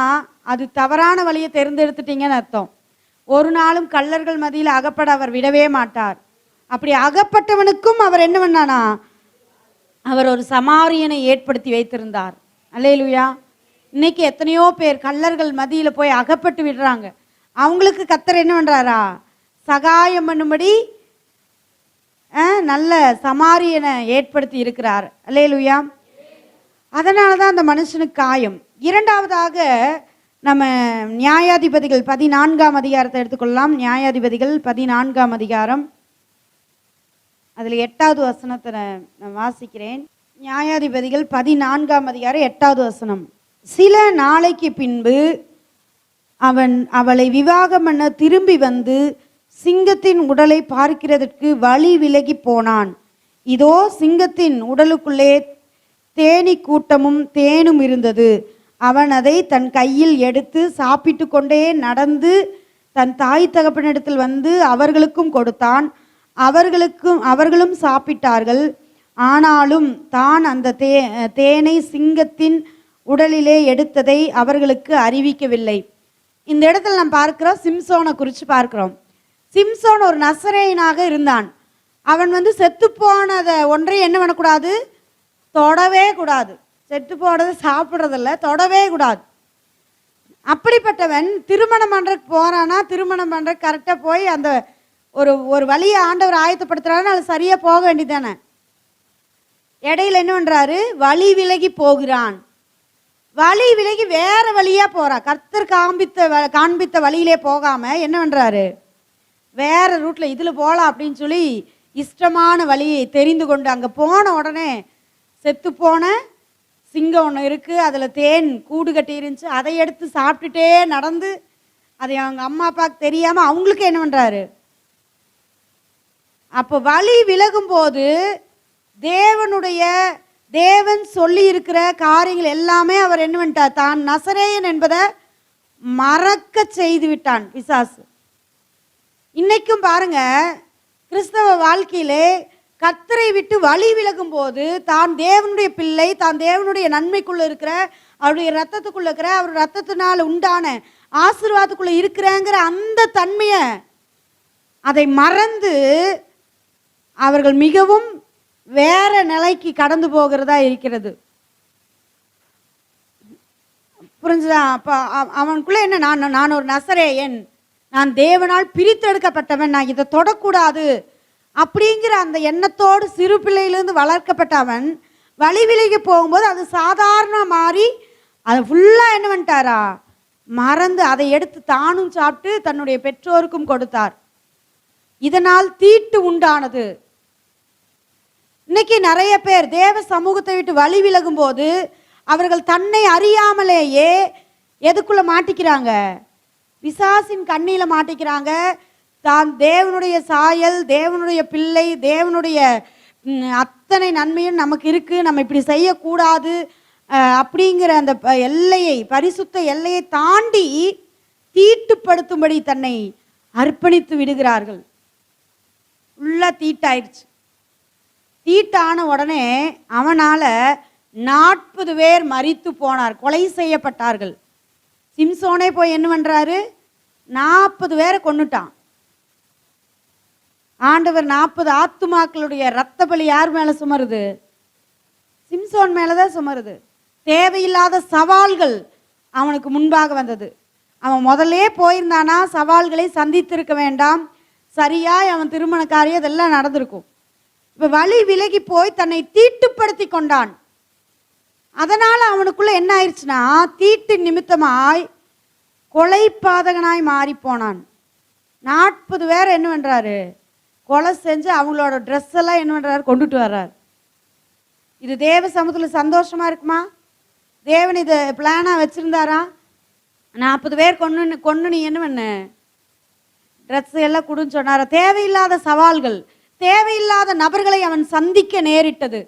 அது தவறான வழியை தேர்ந்தெடுத்துட்டீங்கன்னு அர்த்தம். ஒரு நாளும் கள்ளர்கள் மத்தியில் அகப்பட அவர் விடவே மாட்டார். அப்படி அகப்பட்டவனுக்கும் அவர் என்ன பண்ணானா? அவர் ஒரு சமாரியனை ஏற்படுத்தி வைத்திருந்தார். அல்லேலூயா. இன்னைக்கு எத்தனையோ பேர் கள்ளர்கள் மத்தியில் போய் அகப்பட்டு விடுறாங்க. அவங்களுக்கு கர்த்தர் என்ன பண்ணுறாரா? சகாயம் பண்ணும்படி நல்ல சமாரியனை ஏற்படுத்தி இருக்கிறார். அல்லேலூயா. அதனால தான் அந்த மனுஷனுக்கு காயம். இரண்டாவதாக நம்ம நியாயாதிபதிகள் 14ஆம் அதிகாரத்தை எடுத்துக்கொள்ளலாம். நியாயாதிபதிகள் 14ஆம் அதிகாரம், அதில் 8வது வசனத்தை நான் வாசிக்கிறேன். நியாயாதிபதிகள் 14ஆம் அதிகாரம் 8வது வசனம். சில நாளைக்கு பின்பு அவன் அவளை விவாகம் பண்ண திரும்பி வந்து சிங்கத்தின் உடலை பார்க்கிறதற்கு வழி விலகி போனான். இதோ சிங்கத்தின் உடலுக்குள்ளே தேனி கூட்டமும் தேனும் இருந்தது. அவன் அதை தன் கையில் எடுத்து சாப்பிட்டு கொண்டே நடந்து தன் தாய் தகப்பனிடத்தில் வந்து அவர்களுக்கும் கொடுத்தான். அவர்களும் சாப்பிட்டார்கள். ஆனாலும் தான் அந்த தேனை சிங்கத்தின் உடலிலே எடுத்ததை அவர்களுக்கு அறிவிக்கவில்லை. இந்த இடத்துல நாம் பார்க்கிறோம், சிம்சோனை குறித்து பார்க்கிறோம். சிம்சோன் ஒரு நசரேயனாக இருந்தான். அவன் செத்து போனதை ஒன்றையும் என்ன பண்ணக்கூடாது? தொடவே கூடாது. செத்து போனதை சாப்பிட்றதில்ல, தொடவே கூடாது. அப்படிப்பட்டவன் திருமணம் பண்ணுறதுக்கு போகிறான்னா, திருமணம் பண்ணுறதுக்கு கரெக்டாக போய் அந்த ஒரு வழியை ஆண்டவர் ஆயத்தப்படுத்துறாருன்னு அது சரியாக போக வேண்டியதானே. இடையில என்ன பண்ணுறாரு? வழி விலகி போகிறான். வழி விலகி வேற வழியாக போகிறான். கர்த்தர் காண்பித்த வழியிலே போகாமல் என்ன பண்ணுறாரு? வேற ரூட்டில் இதில் போகலாம் அப்படின்னு சொல்லி இஷ்டமான வழியை தெரிந்து கொண்டு அங்கே போன உடனே செத்து போன சிங்கம் ஒன்று இருக்குது, அதில் தேன் கூடு கட்டி இருந்துச்சு, அதை எடுத்து சாப்பிட்டுட்டே நடந்து அதை அவங்க அம்மா அப்பாவுக்கு தெரியாமல் அவங்களுக்கு என்ன பண்ணுறாரு? அப்போ வழி விலகும் போது தேவன் சொல்லி இருக்கிற காரியங்கள் எல்லாமே அவர் என்ன பண்ணிட்டார், தான் நசரேயன் என்பதை மறக்க செய்து விட்டான் பிசாசு. இன்னைக்கும் பாருங்க, கிறிஸ்தவ வாழ்க்கையிலே கர்த்தரை விட்டு வழி விலகும் போது தான் தேவனுடைய பிள்ளை, தான் தேவனுடைய நன்மைக்குள்ள இருக்கிற, அவருடைய ரத்தத்துக்குள்ள இருக்கிற, அவர் ரத்தத்தினால் உண்டான ஆசீர்வாதத்துக்குள்ள இருக்கிறேங்கிற அந்த தன்மையை அதை மறந்து அவர்கள் மிகவும் வேற நிலைக்கு கடந்து போகிறதா இருக்கிறது. புரிஞ்சுதா? அப்போ அவனுக்குள்ள என்ன, நான் ஒரு நசரேயன், நான் தேவனால் பிரித்தெடுக்கப்பட்டவன், நான் இதை தொடக்கூடாது அப்படிங்கிற அந்த எண்ணத்தோடு சிறு பிள்ளையிலேருந்து வளர்க்கப்பட்ட அவன் வழி விலகி போகும்போது அது சாதாரண மாறி அதை ஃபுல்லாக என்ன பண்ணிட்டாரா, மறந்து அதை எடுத்து தானும் சாப்பிட்டு தன்னுடைய பெற்றோருக்கும் கொடுத்தார். இதனால் தீட்டு உண்டானது. இன்னைக்கு நிறைய பேர் தேவ சமூகத்தை விட்டு வழி விலகும் போது அவர்கள் தன்னை அறியாமலேயே எதுக்குள்ள மாட்டிக்கிறாங்க, பிசாசின் கண்ணில மாட்டிக்கிறாங்க. தான் தேவனுடைய சாயல், தேவனுடைய பிள்ளை, தேவனுடைய அத்தனை நன்மையும் நமக்கு இருக்கு, நம்ம இப்படி செய்யக்கூடாது அப்படிங்கிற அந்த எல்லையை, பரிசுத்த எல்லையை தாண்டி தீட்டுப்படுத்தும்படி தன்னை அர்ப்பணித்து விடுகிறார்கள். ஃபுல்லாக தீட்டாயிடுச்சு. தீட்டான உடனே அவனால 40 பேர் மரித்து போனார், கொலை செய்யப்பட்டார்கள். சிம்சோனே போய் என்ன பண்றாரு, 40 பேரை கொன்னுட்டான். ஆண்டவர் 40 ஆத்துமாக்களுடைய இரத்த பலி யார் மேல சுமருது? சிம்சோன் மேலதான் சுமருது. தேவையில்லாத சவால்கள் அவனுக்கு முன்பாக வந்தது. அவன் முதல்லே போயிருந்தானா சவால்களை சந்தித்திருக்க வேண்டாம், சரியாய் அவன் திருமண காரியம் இதெல்லாம் நடந்திருக்கும். இப்ப வழி விலகி போய் தன்னை தீட்டுப்படுத்தி கொண்டான். அதனால அவனுக்குள்ள என்ன ஆயிடுச்சுன்னா, தீட்டு நிமித்தமாய் கொலை பாதகனாய் மாறி போனான். 40 பேர் என்ன பண்றாரு, கொலை செஞ்சு அவங்களோட ட்ரெஸ் எல்லாம் என்ன பண்றாரு, கொண்டுட்டு வர்றாரு. இது தேவ சமூகத்தில் சந்தோஷமா இருக்குமா? தேவன் இதை பிளானா வச்சிருந்தாரா? 40 பேர் கொண்டு நீ என்ன பண்ண, ட்ரெஸ் எல்லாம் கொடுன்னு சொன்னாரா? தேவையில்லாத சவால்கள், தேவையில்லாத நபர்களை அவன் சந்திக்க நேரிட்டது,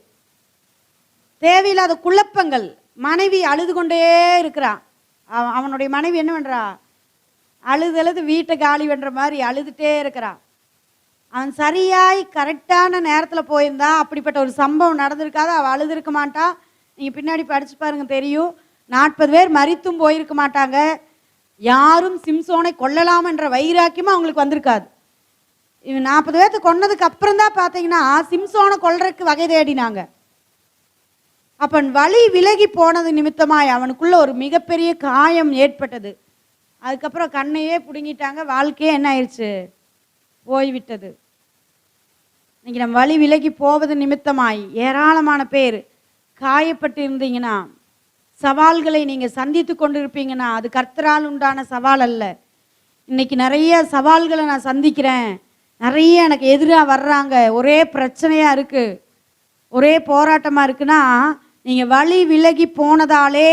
தேவையில்லாத குழப்பங்கள். மனைவி அழுது கொண்டே இருக்கிறான். அவனுடைய மனைவி என்ன பண்றா, அழுது வீட்டை காலி பண்ற மாதிரி அழுதுட்டே இருக்கிறான். அவன் சரியாய் கரெக்டான நேரத்தில் போயிருந்தா அப்படிப்பட்ட ஒரு சம்பவம் நடந்திருக்காது, அவள் அழுதுருக்க மாட்டா. நீங்கள் பின்னாடி படிச்சு பாருங்க தெரியும். 40 பேர் மரித்தும் போயிருக்க மாட்டாங்க. யாரும் சிம்சோனை கொல்லலாம் என்ற வைராக்கியமும் அவங்களுக்கு வந்திருக்காது. இவன் 40 பேர்த்து கொன்னதுக்கு அப்புறம் தான் பார்த்தீங்கன்னா சிம்சோனை கொல்றதுக்கு வகை தேடினாங்க. அப்பன் வழி விலகி போனது நிமித்தமாய் அவனுக்குள்ள ஒரு மிகப்பெரிய காயம் ஏற்பட்டது. அதுக்கப்புறம் கண்ணையே பிடுங்கிட்டாங்க, வாழ்க்கையே என்ன ஆயிடுச்சு, போய்விட்டது. இன்னைக்கு நம்ம வழி விலகி போவது நிமித்தமாய் ஏராளமான பேர் காயப்பட்டு இருந்தீங்கன்னா, சவால்களை நீங்க சந்தித்து கொண்டு இருப்பீங்கன்னா, அது கர்த்தரால் உண்டான சவால் அல்ல. இன்னைக்கு நிறைய சவால்களை நான் சந்திக்கிறேன், நிறைய எனக்கு எதிராக வர்றாங்க, ஒரே பிரச்சனையா இருக்கு, ஒரே போராட்டமா இருக்குன்னா, நீங்க வழி விலகி போனதாலே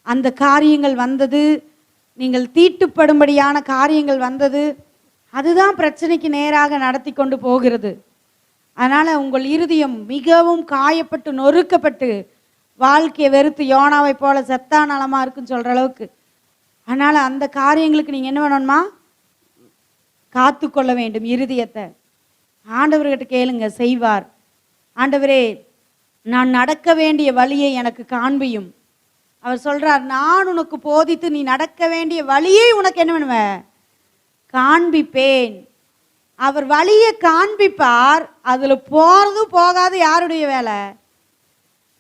அந்த காரியங்கள் வந்தது, நீங்கள் தீட்டுப்படும்படியான காரியங்கள் வந்தது. அதுதான் பிரச்சனைக்கு நேராக நடத்தி கொண்டு போகிறது. அதனால உங்கள் இருதயம் மிகவும் காயப்பட்டு நொறுக்கப்பட்டு வாழ்க்கையை வெறுத்து யோனாவை போல செத்தா நலமா இருக்குன்னு சொல்ற அளவுக்கு. அதனால அந்த காரியங்களுக்கு நீங்க என்ன பண்ணணுமா, காத்து கொள்ள வேண்டும் இருதயத்தை. ஆண்டவர்கிட்ட கேளுங்க, செய்வார். ஆண்டவரே, நான் நடக்க வேண்டிய வழியை எனக்கு காண்பியும். அவர் சொல்றார், நான் உனக்கு போதித்து நீ நடக்க வேண்டிய வழியை உனக்கு என்ன பண்ணுவேன், காண்பிப்பேன். அவர் வழியை காண்பிப்பார். அதுல போறதும் போகாது யாருடைய வேலை,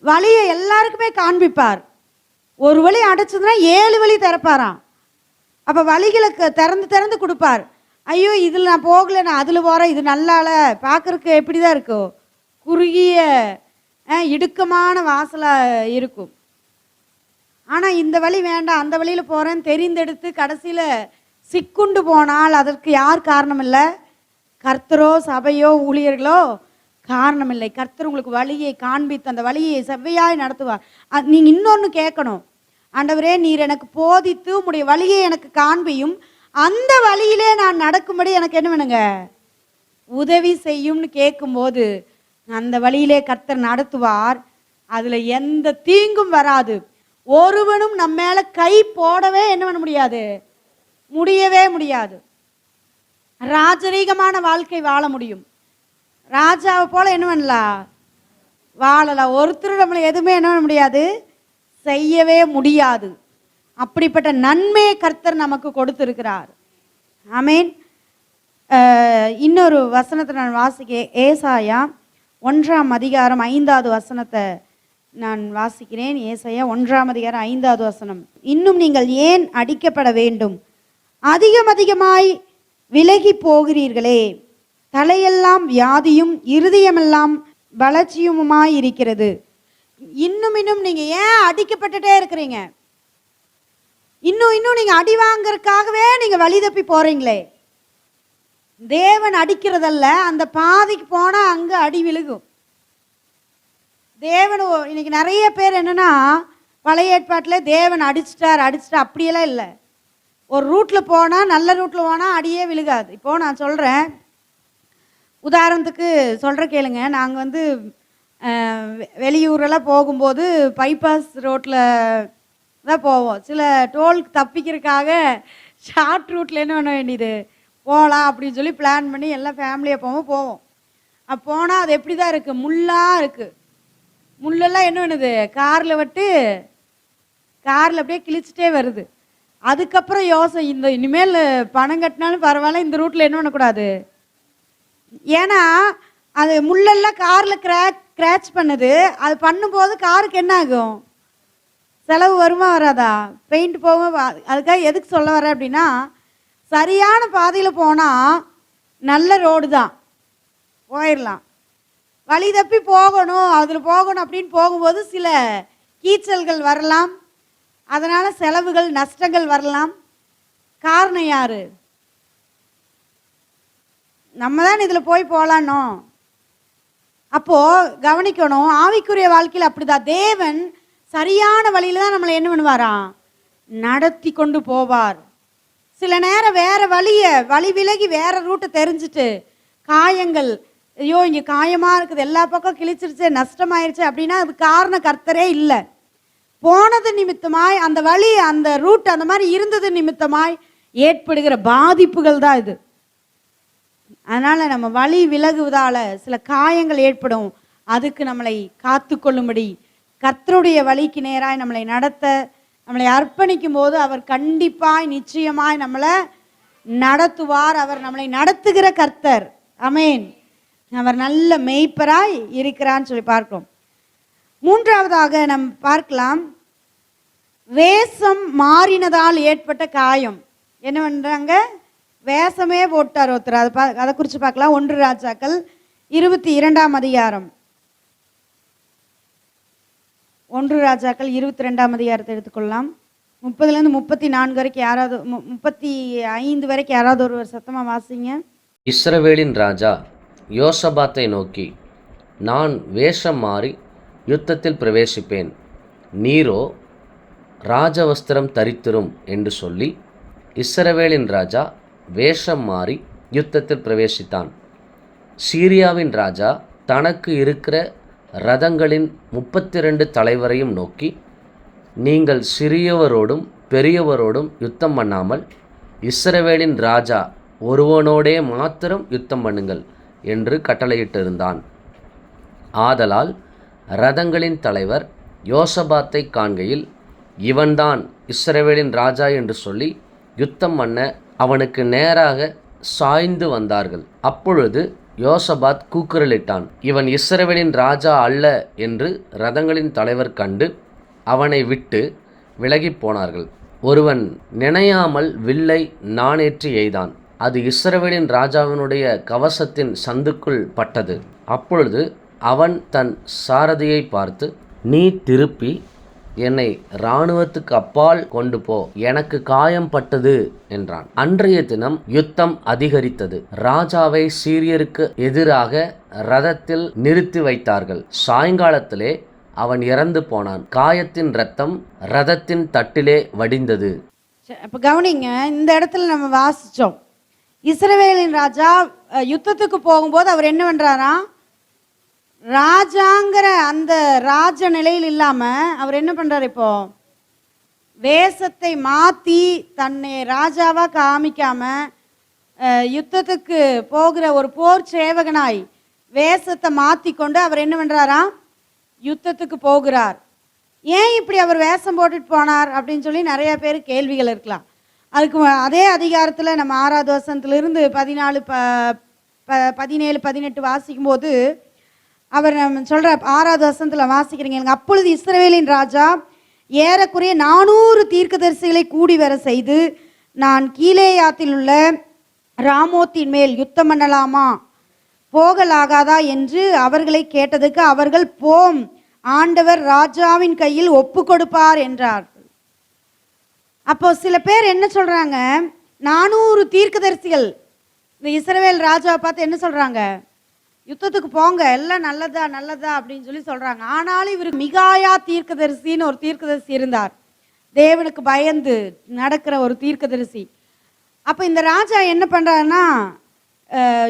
வழியை எல்லாருக்குமே காண்பிப்பார். ஒரு வழி அடைச்சதுன்னா 7 வழி திறப்பாராம். அப்ப வழிகளுக்கு திறந்து கொடுப்பார். ஐயோ இதுல நான் போகல, நான் அதுல போறேன், இது நல்லால, பார்க்கறதுக்கு எப்படிதான் இருக்கும், குறுகிய இடுக்கமான வாசலா இருக்கும். ஆனா இந்த வழி வேண்டாம், அந்த வழியில போறேன்னு தெரிந்தெடுத்து கடைசியில சிக்குண்டு போனால் அதற்கு யார் காரணம் இல்லை, கர்த்தரோ சபையோ ஊழியர்களோ காரணம் இல்லை. கர்த்தர் உங்களுக்கு வழியை காண்பித்து அந்த வழியை செவ்வையாய் நடத்துவார். நீங்க இன்னொன்னு கேட்கணும், ஆண்டவரே நீர் எனக்கு போதித்து உம்முடைய வழியை எனக்கு காண்பியும், அந்த வழியிலே நான் நடக்கும்படி எனக்கு என்ன பண்ணுங்க, உதவி செய்யும்னு கேட்கும்போது அந்த வழியிலே கர்த்தர் நடத்துவார். அதில் எந்த தீங்கும் வராது. ஒருவனும் நம்ம மேலே கை போடவே என்ன பண்ண முடியாது, முடியவே முடியாது. ராஜரீகமான வாழ்க்கை வாழ முடியும். ராஜாவை போல என்ன பண்ணலாம், வாழலாம். ஒருத்தர் நம்மளை எதுவுமே என்ன பண்ண முடியாது, செய்யவே முடியாது. அப்படிப்பட்ட நன்மையை கர்த்தர் நமக்கு கொடுத்திருக்கிறார். ஆமேன். இன்னொரு வசனத்தை நான் வாசிக்கிறேன். ஏசாயா 1ஆம் அதிகாரம் 5வது வசனத்தை நான் வாசிக்கிறேன். ஏசாயா 1ஆம் அதிகாரம் 5வது வசனம். இன்னும் நீங்கள் ஏன் அடிக்கப்பட வேண்டும், அதிகமாய் விலகி போகிறீர்களே, தலையெல்லாம் வியாதியும் இருதயமெல்லாம் வளர்ச்சியுமாய் இருக்கிறது. இன்னும் நீங்க ஏன் அடிக்கப்பட்டுட்டே இருக்கிறீங்க? இன்னும் நீங்க அடி வாங்கறதுக்காகவே நீங்க வழி தப்பி போறீங்களே. தேவன் அடிக்கிறதல்ல, அந்த பாதைக்கு போனா அங்க அடி விழுகும். தேவன் இன்னைக்கு நிறைய பேர் என்னன்னா, பழைய ஏற்பாட்டில் தேவன் அடிச்சிட்டார் அப்படியெல்லாம் இல்லை. ஒரு ரூட்ல போனா, நல்ல ரூட்ல போனா அடியே விழுகாது. இப்போ நான் சொல்றேன், உதாரணத்துக்கு சொல்ற கேளுங்க. நாங்கள் வெளியூரெல்லாம் போகும்போது பைபாஸ் ரோட்டில் தான் போவோம். சில டோலுக்கு தப்பிக்கிறதுக்காக ஷார்ட் ரூட்டில் என்ன பண்ண வேண்டியது, போகலாம் அப்படின்னு சொல்லி பிளான் பண்ணி எல்லாம் ஃபேமிலியாக போவோம். போனால் அது எப்படி தான் இருக்குது, முள்ளாக இருக்குது. முள்ளெல்லாம் என்ன பண்ணுது, காரில் அப்படியே கிழிச்சிட்டே வருது. அதுக்கப்புறம் யோசனை, இனிமேல் பணம் கட்டினாலும் பரவாயில்ல, இந்த ரூட்டில் என்ன பண்ணக்கூடாது. ஏன்னா அது முள்ளெல்லாம் காரில் கிராச் பண்ணுது. அது பண்ணும்போது காருக்கு என்ன ஆகும், செலவு வருமா வராதா, பெயிண்ட் போகும். அதுக்காக எதுக்கு சொல்ல வரேன் அப்படின்னா, சரியான பாதையில் போனால் நல்ல ரோடு தான், போயிடலாம். வழி தப்பி போகணும், அதில் போகணும் அப்படின்னு போகும்போது சில கீச்சல்கள் வரலாம். அதனால் செலவுகள் நஷ்டங்கள் வரலாம். காரணம் யாரு, நம்ம தான் இதில் போய் போகலான்னோ. அப்போது கவனிக்கணும், ஆவிக்குரிய வாழ்க்கையில் அப்படிதான். தேவன் சரியான வழியில் தான் நம்மளை என்ன பண்ணுவாராம், நடத்தி கொண்டு போவார். சில நேரம் வேறு வழி விலகி வேறு ரூட்டை தெரிஞ்சுட்டு காயங்கள், ஐயோ இங்கே காயமாக இருக்குது, எல்லா பக்கம் கிழிச்சிருச்சு, நஷ்டமாயிருச்சு அப்படின்னா அது காரணம் கர்த்தரே இல்லை. போனது நிமித்தமாய், அந்த வழி அந்த ரூட் அந்த மாதிரி இருந்தது நிமித்தமாய் ஏற்படுகிற பாதிப்புகள் தான் இது. அதனால் நம்ம வழி விலகுவதால் சில காயங்கள் ஏற்படும். அதுக்கு நம்மளை காத்து கொள்ளும்படி கர்த்தருடைய வழிக்கு நேராய் நம்மளை நடத்த, நம்மளை அர்ப்பணிக்கும் போது அவர் கண்டிப்பாய் நிச்சயமாய் நம்மளை நடத்துவார். அவர் நம்மளை நடத்துகிற கர்த்தர். ஆமென். அவர் நல்ல மேய்ப்பராய் இருக்கிறான்னு சொல்லி பார்க்கிறோம். மூன்றாவதாக நம்ம பார்க்கலாம், வேஷம் மாறினதால் ஏற்பட்ட காயம். என்ன பண்றாங்க, வேஷமே போட்டார் ஒருத்தர். அதை குறித்து பார்க்கலாம். 1 ராஜாக்கள் 22ஆம் அதிகாரம். 1 ராஜாக்கள் 22ஆம் அதிகாரத்தை எடுத்துக்கொள்ளலாம். 30லேருந்து 34 வரைக்கும் யாராவது, 35 வரைக்கும் யாராவது ஒரு சத்தமாக வாசிங்க. இஸ்ரவேலின் ராஜா யோசபாத்தை நோக்கி, நான் வேஷம் மாறி யுத்தத்தில் பிரவேசிப்பேன், நீரோ ராஜவஸ்திரம் தரித்திரும் என்று சொல்லி இஸ்ரவேலின் ராஜா வேஷம் மாறி யுத்தத்தில் பிரவேசித்தான். சீரியாவின் ராஜா தனக்கு இருக்கிற ரதங்களின் 32 தலைவரையும் நோக்கி, நீங்கள் சிறியவரோடும் பெரியவரோடும் யுத்தம் பண்ணாமல் இஸ்ரவேலின் ராஜா ஒருவனோடே மாத்திரம் யுத்தம் பண்ணுங்கள் என்று கட்டளையிட்டிருந்தான். ஆதலால் ரதங்களின் தலைவர் யோசபாத்தை காண்கையில், இவன்தான் இஸ்ரவேலின் ராஜா என்று சொல்லி யுத்தம் பண்ண அவனுக்கு நேராக சாய்ந்து வந்தார்கள். அப்பொழுது யோசபாத் கூக்குரலிட்டான், இவன் இஸ்ரவேலின் ராஜா அல்ல என்று ரதங்களின் தலைவர் கண்டு அவனை விட்டு விலகி போனார்கள். ஒருவன் நினையாமல் வில்லை நாணேற்றி எய்தான். அது இஸ்ரவேலின் ராஜாவினுடைய கவசத்தின் சந்துக்குள் பட்டது. அப்பொழுது அவன் தன் சாரதியை பார்த்து, நீ திருப்பி என்னை இராணுவத்துக்கு அப்பால் கொண்டு போ, எனக்கு காயம் பட்டது என்றான். அன்றைய தினம் யுத்தம் அதிகரித்தது. ராஜாவை சீரியருக்கு எதிராக ரதத்தில் நிறுத்தி வைத்தார்கள். சாயங்காலத்திலே அவன் இறந்து போனான். காயத்தின் இரத்தம் ரதத்தின் தட்டிலே வடிந்தது. இப்போ கவனிங்க, இந்த இடத்துல நம்ம வாசித்தோம், இஸ்ரவேலின் ராஜா யுத்தத்துக்கு போகும்போது அவர் என்ன பண்ணுறாராம், ராஜாங்கிற அந்த ராஜ நிலையில் இல்லாமல் அவர் என்ன பண்ணுறாரு, இப்போ வேஷத்தை மாற்றி தன்னை ராஜாவாக காமிக்காம யுத்தத்துக்கு போகிற ஒரு போர் சேவகனாய் வேஷத்தை மாற்றி கொண்டு அவர் என்ன பண்ணுறாராம், யுத்தத்துக்கு போகிறார். ஏன் இப்படி அவர் வேஷம் போட்டுட்டு போனார் அப்படின்னு சொல்லி நிறைய பேர் கேள்விகள் இருக்கலாம். அதுக்கு அதே அதிகாரத்தில் நம்ம 6வது வசனத்திலிருந்து 14 17 18 வாசிக்கும்போது அவர் சொல்கிற 6வது வசனத்தில் வாசிக்கிறீங்க. அப்பொழுது இஸ்ரவேலின் ராஜா ஏறக்குறைய 400 தீர்க்கதரிசிகளை கூடி வர செய்து, நான் கீலேயாத்தில் உள்ள ராமோத்தின் மேல் யுத்தம் பண்ணலாமா, போகலாகாதா என்று அவர்களை கேட்டதுக்கு அவர்கள், போம், ஆண்டவர் ராஜாவின் கையில் ஒப்பு கொடுப்பார் என்றார். அப்போ சில பேர் என்ன சொல்றாங்க, 400 தீர்க்கதரிசிகள் இந்த இஸ்ரவேல் ராஜாவை பார்த்து என்ன சொல்றாங்க, யுத்தத்துக்கு போங்க, எல்லாம் நல்லதா நல்லதா அப்படின்னு சொல்லி சொல்றாங்க. ஆனாலும் இவருக்கு மிகாயா தீர்க்கதரிசின்னு ஒரு தீர்க்கதரிசி இருந்தார், தேவனுக்கு பயந்து நடக்கிற ஒரு தீர்க்கதரிசி. அப்போ இந்த ராஜா என்ன பண்றாருன்னா,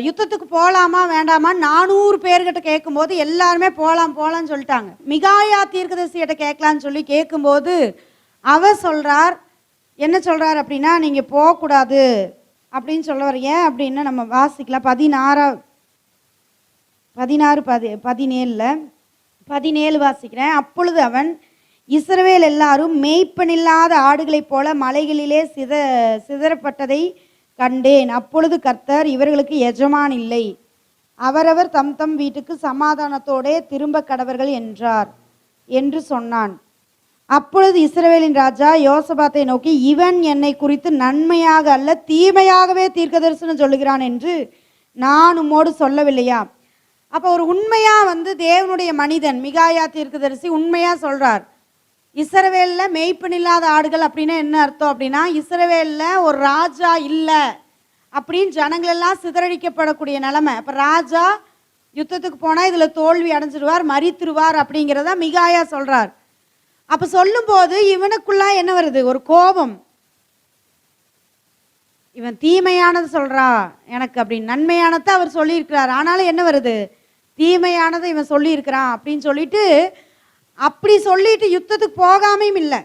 யுத்தத்துக்கு போகலாமா வேண்டாமா 400 பேர்கிட்ட கேட்கும்போது எல்லாருமே போகலாம் போகலான்னு சொல்லிட்டாங்க. மிகாயா தீர்க்கதரிசிகிட்ட கேட்கலான்னு சொல்லி கேட்கும்போது அவர் சொல்றார், என்ன சொல்றார் அப்படின்னா, நீங்கள் போகக்கூடாது அப்படின்னு சொல்லுவார். ஏன் அப்படின்னா நம்ம வாசிக்கலாம் 17 வாசிக்கிறேன். அப்பொழுது அவன், இஸ்ரவேல் எல்லாரும் மேய்ப்பனில்லாத ஆடுகளைப் போல மலைகளிலே சிதறப்பட்டதை கண்டேன். அப்பொழுது கர்த்தர், இவர்களுக்கு எஜமான் இல்லை, அவரவர் தம் தம் வீட்டுக்கு சமாதானத்தோடே திரும்ப கடவர்கள் என்றார் என்று சொன்னான். அப்பொழுது இஸ்ரவேலின் ராஜா யோசபாத்தை நோக்கி, இவன் என்னை குறித்து நன்மையாக அல்ல தீமையாகவே தீர்க்கதரிசனம் சொல்லுகிறான் என்று நான் உம்மோடு சொல்லவில்லையா? அப்போ ஒரு உண்மையா தேவனுடைய மனிதன் மிகாயா தீர்க்கதரிசி உண்மையா சொல்றார், இஸ்ரவேலில் மேய்ப்பனில்லாத ஆடுகள் அப்படின்னா என்ன அர்த்தம் அப்படின்னா, இஸ்ரவேலில் ஒரு ராஜா இல்லை அப்படின்னு ஜனங்கள் எல்லாம் சிதறடிக்கப்படக்கூடிய நிலைமை. அப்போ ராஜா யுத்தத்துக்கு போனால் இதில் தோல்வி அடைஞ்சிடுவார், மரித்துருவார் அப்படிங்கிறத மிகாயா சொல்றார். அப்போ சொல்லும்போது இவனுக்குள்ளா என்ன வருது, ஒரு கோபம். இவன் தீமையானது சொல்றா எனக்கு அப்படின்னு, நன்மையானதை அவர் சொல்லியிருக்கிறார், ஆனாலும் என்ன வருது, தீமையானதை இவன் சொல்லியிருக்கிறான் அப்படின்னு சொல்லிட்டு, அப்படி சொல்லிட்டு யுத்தத்துக்கு போகாமையும் இல்லை.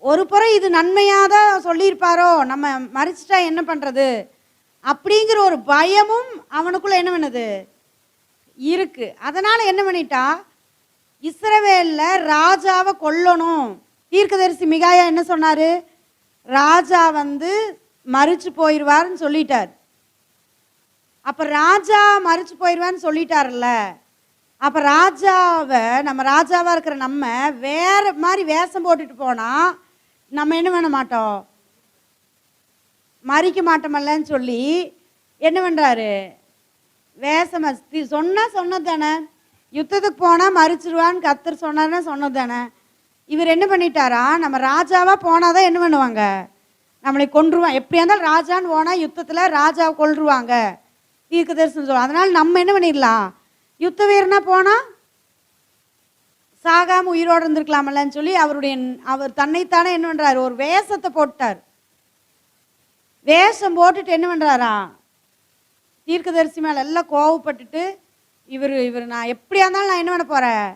ஒரு புறம் இது நன்மையாதான் சொல்லியிருப்பாரோ, நம்ம மறிச்சிட்டா என்ன பண்றது அப்படிங்கிற ஒரு பயமும் அவனுக்குள்ள என்ன பண்ணுது இருக்கு. அதனால என்ன பண்ணிட்டா, இஸ்ரவேல்ல ராஜாவை கொல்லணும். தீர்க்கதரிசி மிகாயா என்ன சொன்னாரு, ராஜா மறிச்சு போயிடுவார்னு சொல்லிட்டார். அப்ப ராஜா மறிச்சு போயிடுவான்னு சொல்லிட்டார்ல, அப்ப ராஜாவை நம்ம ராஜாவா இருக்கிற நம்ம வேற மாதிரி வேஷம் போட்டுட்டு போனா நம்ம என்ன பண்ண மாட்டோம், மறிக்க மாட்டோமல்லன்னு சொல்லி என்ன பண்றாரு, வேஷம் சொன்னது தானே, யுத்தத்துக்கு போனால் மறிச்சிருவான்னு கர்த்தர் சொன்னார்னா சொன்னது தானே. இவர் என்ன பண்ணிட்டாரா, நம்ம ராஜாவாக போனாதான் என்ன பண்ணுவாங்க, நம்மளை கொன்றுவான். எப்படியா இருந்தாலும் ராஜான்னு போனால் யுத்தத்தில் ராஜாவை கொல்றுவாங்க தீர்க்கதரிசனம் சொல்லுவோம். அதனால் நம்ம என்ன பண்ணிடலாம், யுத்த வீரனா போனால் சாகாமல் உயிரோடு இருந்திருக்கலாமல்லன்னு சொல்லி அவர் தன்னைத்தானே என்ன பண்ணுறாரு, ஒரு வேஷத்தை போட்டார். வேஷம் போட்டுட்டு என்ன பண்ணுறாரா, தீர்க்கதரிசி மேலே எல்லாம் கோவப்பட்டுட்டு, இவர் நான் எப்படியா இருந்தாலும் நான் என்ன பண்ண போகிறேன்,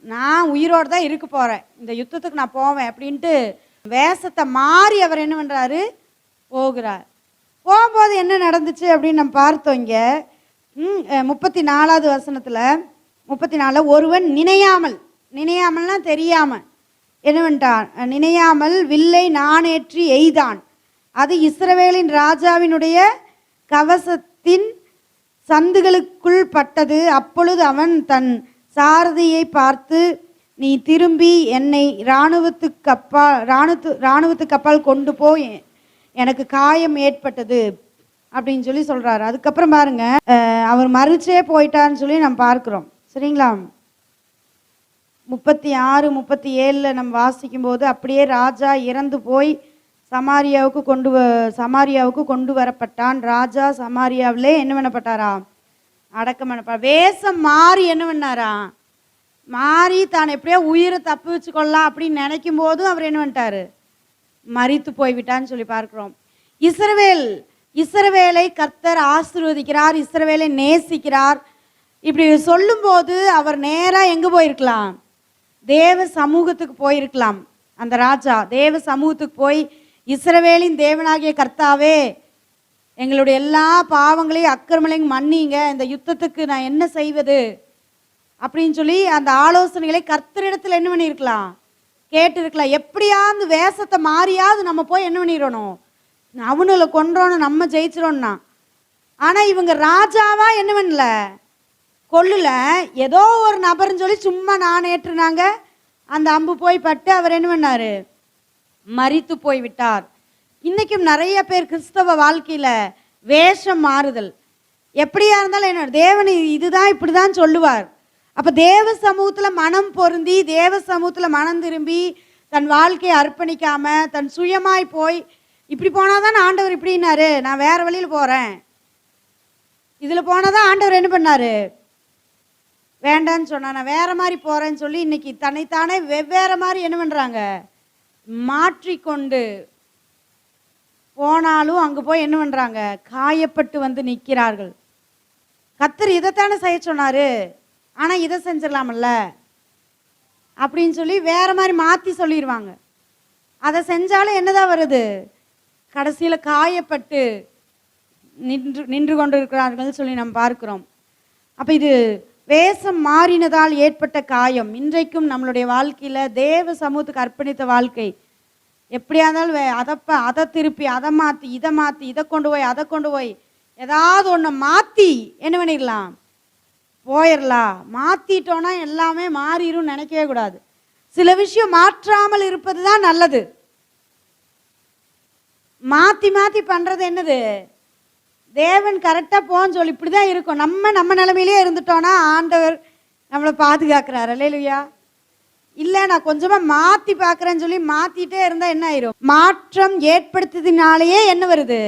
நான் உயிரோடு தான் இருக்க போகிறேன், இந்த யுத்தத்துக்கு நான் போவேன் அப்படின்ட்டு வேஷத்தை மாறி அவர் என்ன பண்ணுறாரு, போகிறார். போகும்போது என்ன நடந்துச்சு அப்படின்னு நம்ம பார்த்தோம். இங்கே 34வது வசனத்தில் 34 ஒருவன் நினையாமல்னா தெரியாமல் என்ன பண்ணிட்டான், நினையாமல் வில்லை நாணேற்றி எய்தான், அது இஸ்ரவேலின் ராஜாவினுடைய கவசத்தின் சந்துகளுக்குள் பட்டது. அப்பொழுது அவன் தன் சாரதியை பார்த்து, நீ திரும்பி என்னை இராணுவத்துக்கு அப்பால் கொண்டு போய் எனக்கு காயம் ஏற்பட்டது அப்படின்னு சொல்லி சொல்றாரு. அதுக்கப்புறம் பாருங்க, அவர் மறிச்சே போயிட்டான்னு சொல்லி நம்ம பார்க்கிறோம். சரிங்களா, 36 37 நம்ம வாசிக்கும் போது, அப்படியே ராஜா இறந்து போய் சமாரியாவுக்கு கொண்டு வரப்பட்டான். ராஜா சமாரியாவிலே என்ன பண்ணப்பட்டாரா, அடக்கம் பண்ணப்பட்டார். வேஷம் மாறி என்ன பண்ணாரா, மாறி தான் எப்படியோ உயிரை தப்பு வச்சு கொள்ளலாம் அப்படின்னு நினைக்கும் போதும் அவர் என்ன பண்ணிட்டாரு, மரித்து போய்விட்டான்னு சொல்லி பார்க்கிறோம். இஸ்ரவேல் இஸ்ரவேலை கர்த்தர் ஆசீர்வதிக்கிறார், இஸ்ரவேலை நேசிக்கிறார். இப்படி சொல்லும்போது அவர் நேராக எங்கே போயிருக்கலாம்? தேவ சமூகத்துக்கு போயிருக்கலாம். அந்த ராஜா தேவ சமூகத்துக்கு போய், இஸ்ரவேலின் தேவனாகிய கர்த்தாவே, எங்களுடைய எல்லா பாவங்களையும் அக்கிரமங்களையும் மன்னிங்க, இந்த யுத்தத்துக்கு நான் என்ன செய்வது அப்படின்னு சொல்லி அந்த ஆலோசனைகளை கர்த்தரிடத்தில் என்ன பண்ணியிருக்கலாம்? கேட்டிருக்கலாம். எப்படியாவது வேஷத்தை மாறியாவது நம்ம போய் என்ன பண்ணிடணும்? அவனுங்களை கொன்றோன்னு நம்ம ஜெயிச்சிரோன்னா. ஆனால் இவங்க ராஜாவா என்ன பண்ணல, கொல்லல, ஏதோ ஒரு நபர்னு சொல்லி சும்மா நானேற்றுனாங்க. அந்த அம்பு போய் பட்டு அவர் என்ன பண்ணாரு? மரித்து போய் விட்டார். இன்னைக்கும் நிறைய பேர் கிறிஸ்தவ வாழ்க்கையில வேஷம் மாறுதல். எப்படியா இருந்தாலும் என்ன, தேவன் இதுதான் இப்படிதான் சொல்லுவார். அப்ப தேவ சமூகத்துல மனம் பொருந்தி, தேவ சமூகத்துல மனம் திரும்பி, தன் வாழ்க்கையை அர்ப்பணிக்காம தன் சுயமாய் போய், இப்படி போனாதான் ஆண்டவர் இப்படின்னாரு, நான் வேற வழியில போறேன், இதுல போனாதான் ஆண்டவர் என்ன பண்ணாரு, வேண்டான்னு சொன்னா, நான் வேற மாதிரி போறேன்னு சொல்லி இன்னைக்கு தன்னைத்தானே வெவ்வேறு மாதிரி என்ன பண்றாங்க, மாற்றிக்கொண்டு போனாலும் அங்க போய் என்ன பண்றாங்க, காயப்பட்டு வந்து நிற்கிறார்கள். கர்த்தர் இதைத்தானே செய்ய சொன்னாரு, ஆனா இதை செஞ்சிடலாமல்ல அப்படின்னு சொல்லி வேற மாதிரி மாத்தி சொல்லிடுவாங்க. அதை செஞ்சாலும் என்னதான் வருது, கடைசியில காயப்பட்டு நின்று கொண்டு இருக்கிறார்கள் சொல்லி நம்ம பார்க்கிறோம். அப்ப இது வேஷம் மாறினதால் ஏற்பட்ட காயம். இன்றைக்கும் நம்மளுடைய வாழ்க்கையில தேவ சமூகத்துக்கு அர்ப்பணித்த வாழ்க்கை எப்படியா இருந்தாலும் அதை திருப்பி அதை மாற்றி இதை கொண்டு போய் அதை கொண்டு போய் ஏதாவது ஒன்று மாற்றி என்ன பண்ணிடலாம், போயிடலாம். மாற்றிட்டோன்னா எல்லாமே மாறிடும் நினைக்கவே கூடாது. சில விஷயம் மாற்றாமல் இருப்பது தான் நல்லது. மாற்றி மாற்றி பண்ணுறது என்னது, தேவன் கரெக்டாக போன்னு சொல்லி இப்படி தான் இருக்கும். நம்ம நிலைமையிலே இருந்துட்டோன்னா ஆண்டவர் நம்மளை பாதுகாக்கிறார். அல்லேலூயா. இல்லை நான் கொஞ்சமாக மாற்றி பார்க்குறேன்னு சொல்லி மாற்றிட்டே இருந்தால் என்ன ஆயிரும், மாற்றம் ஏற்படுத்ததினாலேயே என்ன வருது,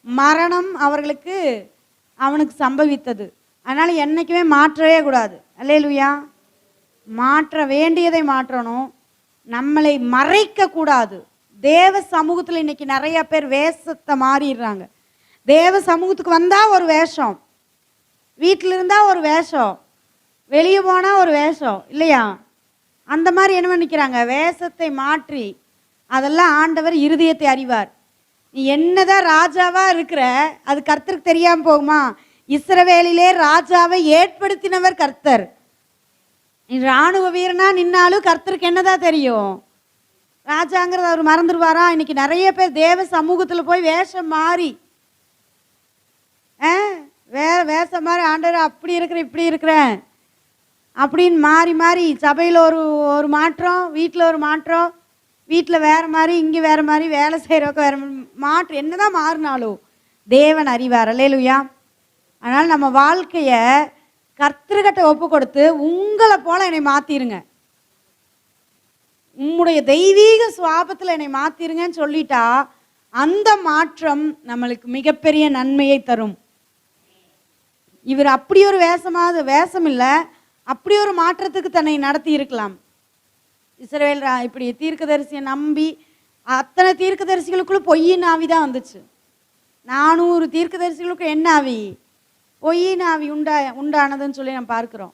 மரணம் அவனுக்கு சம்பவித்தது. அதனால் என்றைக்குமே மாற்றவே கூடாது. அல்லேலூயா. மாற்ற வேண்டியதை மாற்றணும், நம்மளை மறைக்க கூடாது. தேவ சமூகத்தில் இன்னைக்கு நிறைய பேர் வேஷத்தை மாறிடுறாங்க. தேவ சமூகத்துக்கு வந்தால் ஒரு வேஷம், வீட்டில் இருந்தால் ஒரு வேஷம், வெளியே போனால் ஒரு வேஷம், இல்லையா? அந்த மாதிரி என்ன பண்ணிக்கிறாங்க, வேஷத்தை மாற்றி. அதெல்லாம் ஆண்டவர் இருதயத்தை அறிவார். நீ என்னதான் ராஜாவா இருக்கிற, அது கர்த்தருக்கு தெரியாமல் போகுமா? இஸ்ரவேலிலே ராஜாவை ஏற்படுத்தினவர் கர்த்தர். நீ இராணுவ வீரனா நின்னாலும் கர்த்தருக்கு என்னதான் தெரியும், ராஜாங்கிறத அவர் மறந்துடுவாரா? இன்னைக்கு நிறைய பேர் தேவ சமூகத்தில் போய் வேஷம் மாறி வேஷம் மாதிரி, ஆண்டவர் அப்படி இருக்கிறேன் இப்படி இருக்கிறேன் அப்படின்னு மாறி மாறி, சபையில் ஒரு மாற்றம், வீட்டில் ஒரு மாற்றம், வீட்டில் வேறு மாதிரி, இங்கே வேறு மாதிரி, வேலை செய்கிறவங்க வேறு மாற்றம், என்னதான் மாறினாலும் தேவன் அறிவார். அல்லேலூயா. அதனால் நம்ம வாழ்க்கையை கர்த்தர்கிட்ட ஒப்பு கொடுத்து, உங்களை போல என்னை மாற்றிருங்க, உம்முடைய தெய்வீக சுவாபத்தில் என்னை மாற்றிருங்கன்னு சொல்லிட்டா அந்த மாற்றம் நம்மளுக்கு மிகப்பெரிய நன்மையை தரும். இவர் அப்படி ஒரு வேஷம் இல்லை, அப்படி ஒரு மாற்றத்துக்கு தன்னை நடத்தி இருக்கலாம். இஸ்ரவேல் இப்படி தீர்க்கதரிசியை நம்பி, அத்தனை தீர்க்கதரிசிகளுக்குள்ள பொய்யின் ஆவி தான் வந்துச்சு. 400 தீர்க்கதரிசிகளுக்கு என்ன ஆவி, பொய்யின் ஆவி உண்டானதுன்னு சொல்லி நம்ம பார்க்கிறோம்.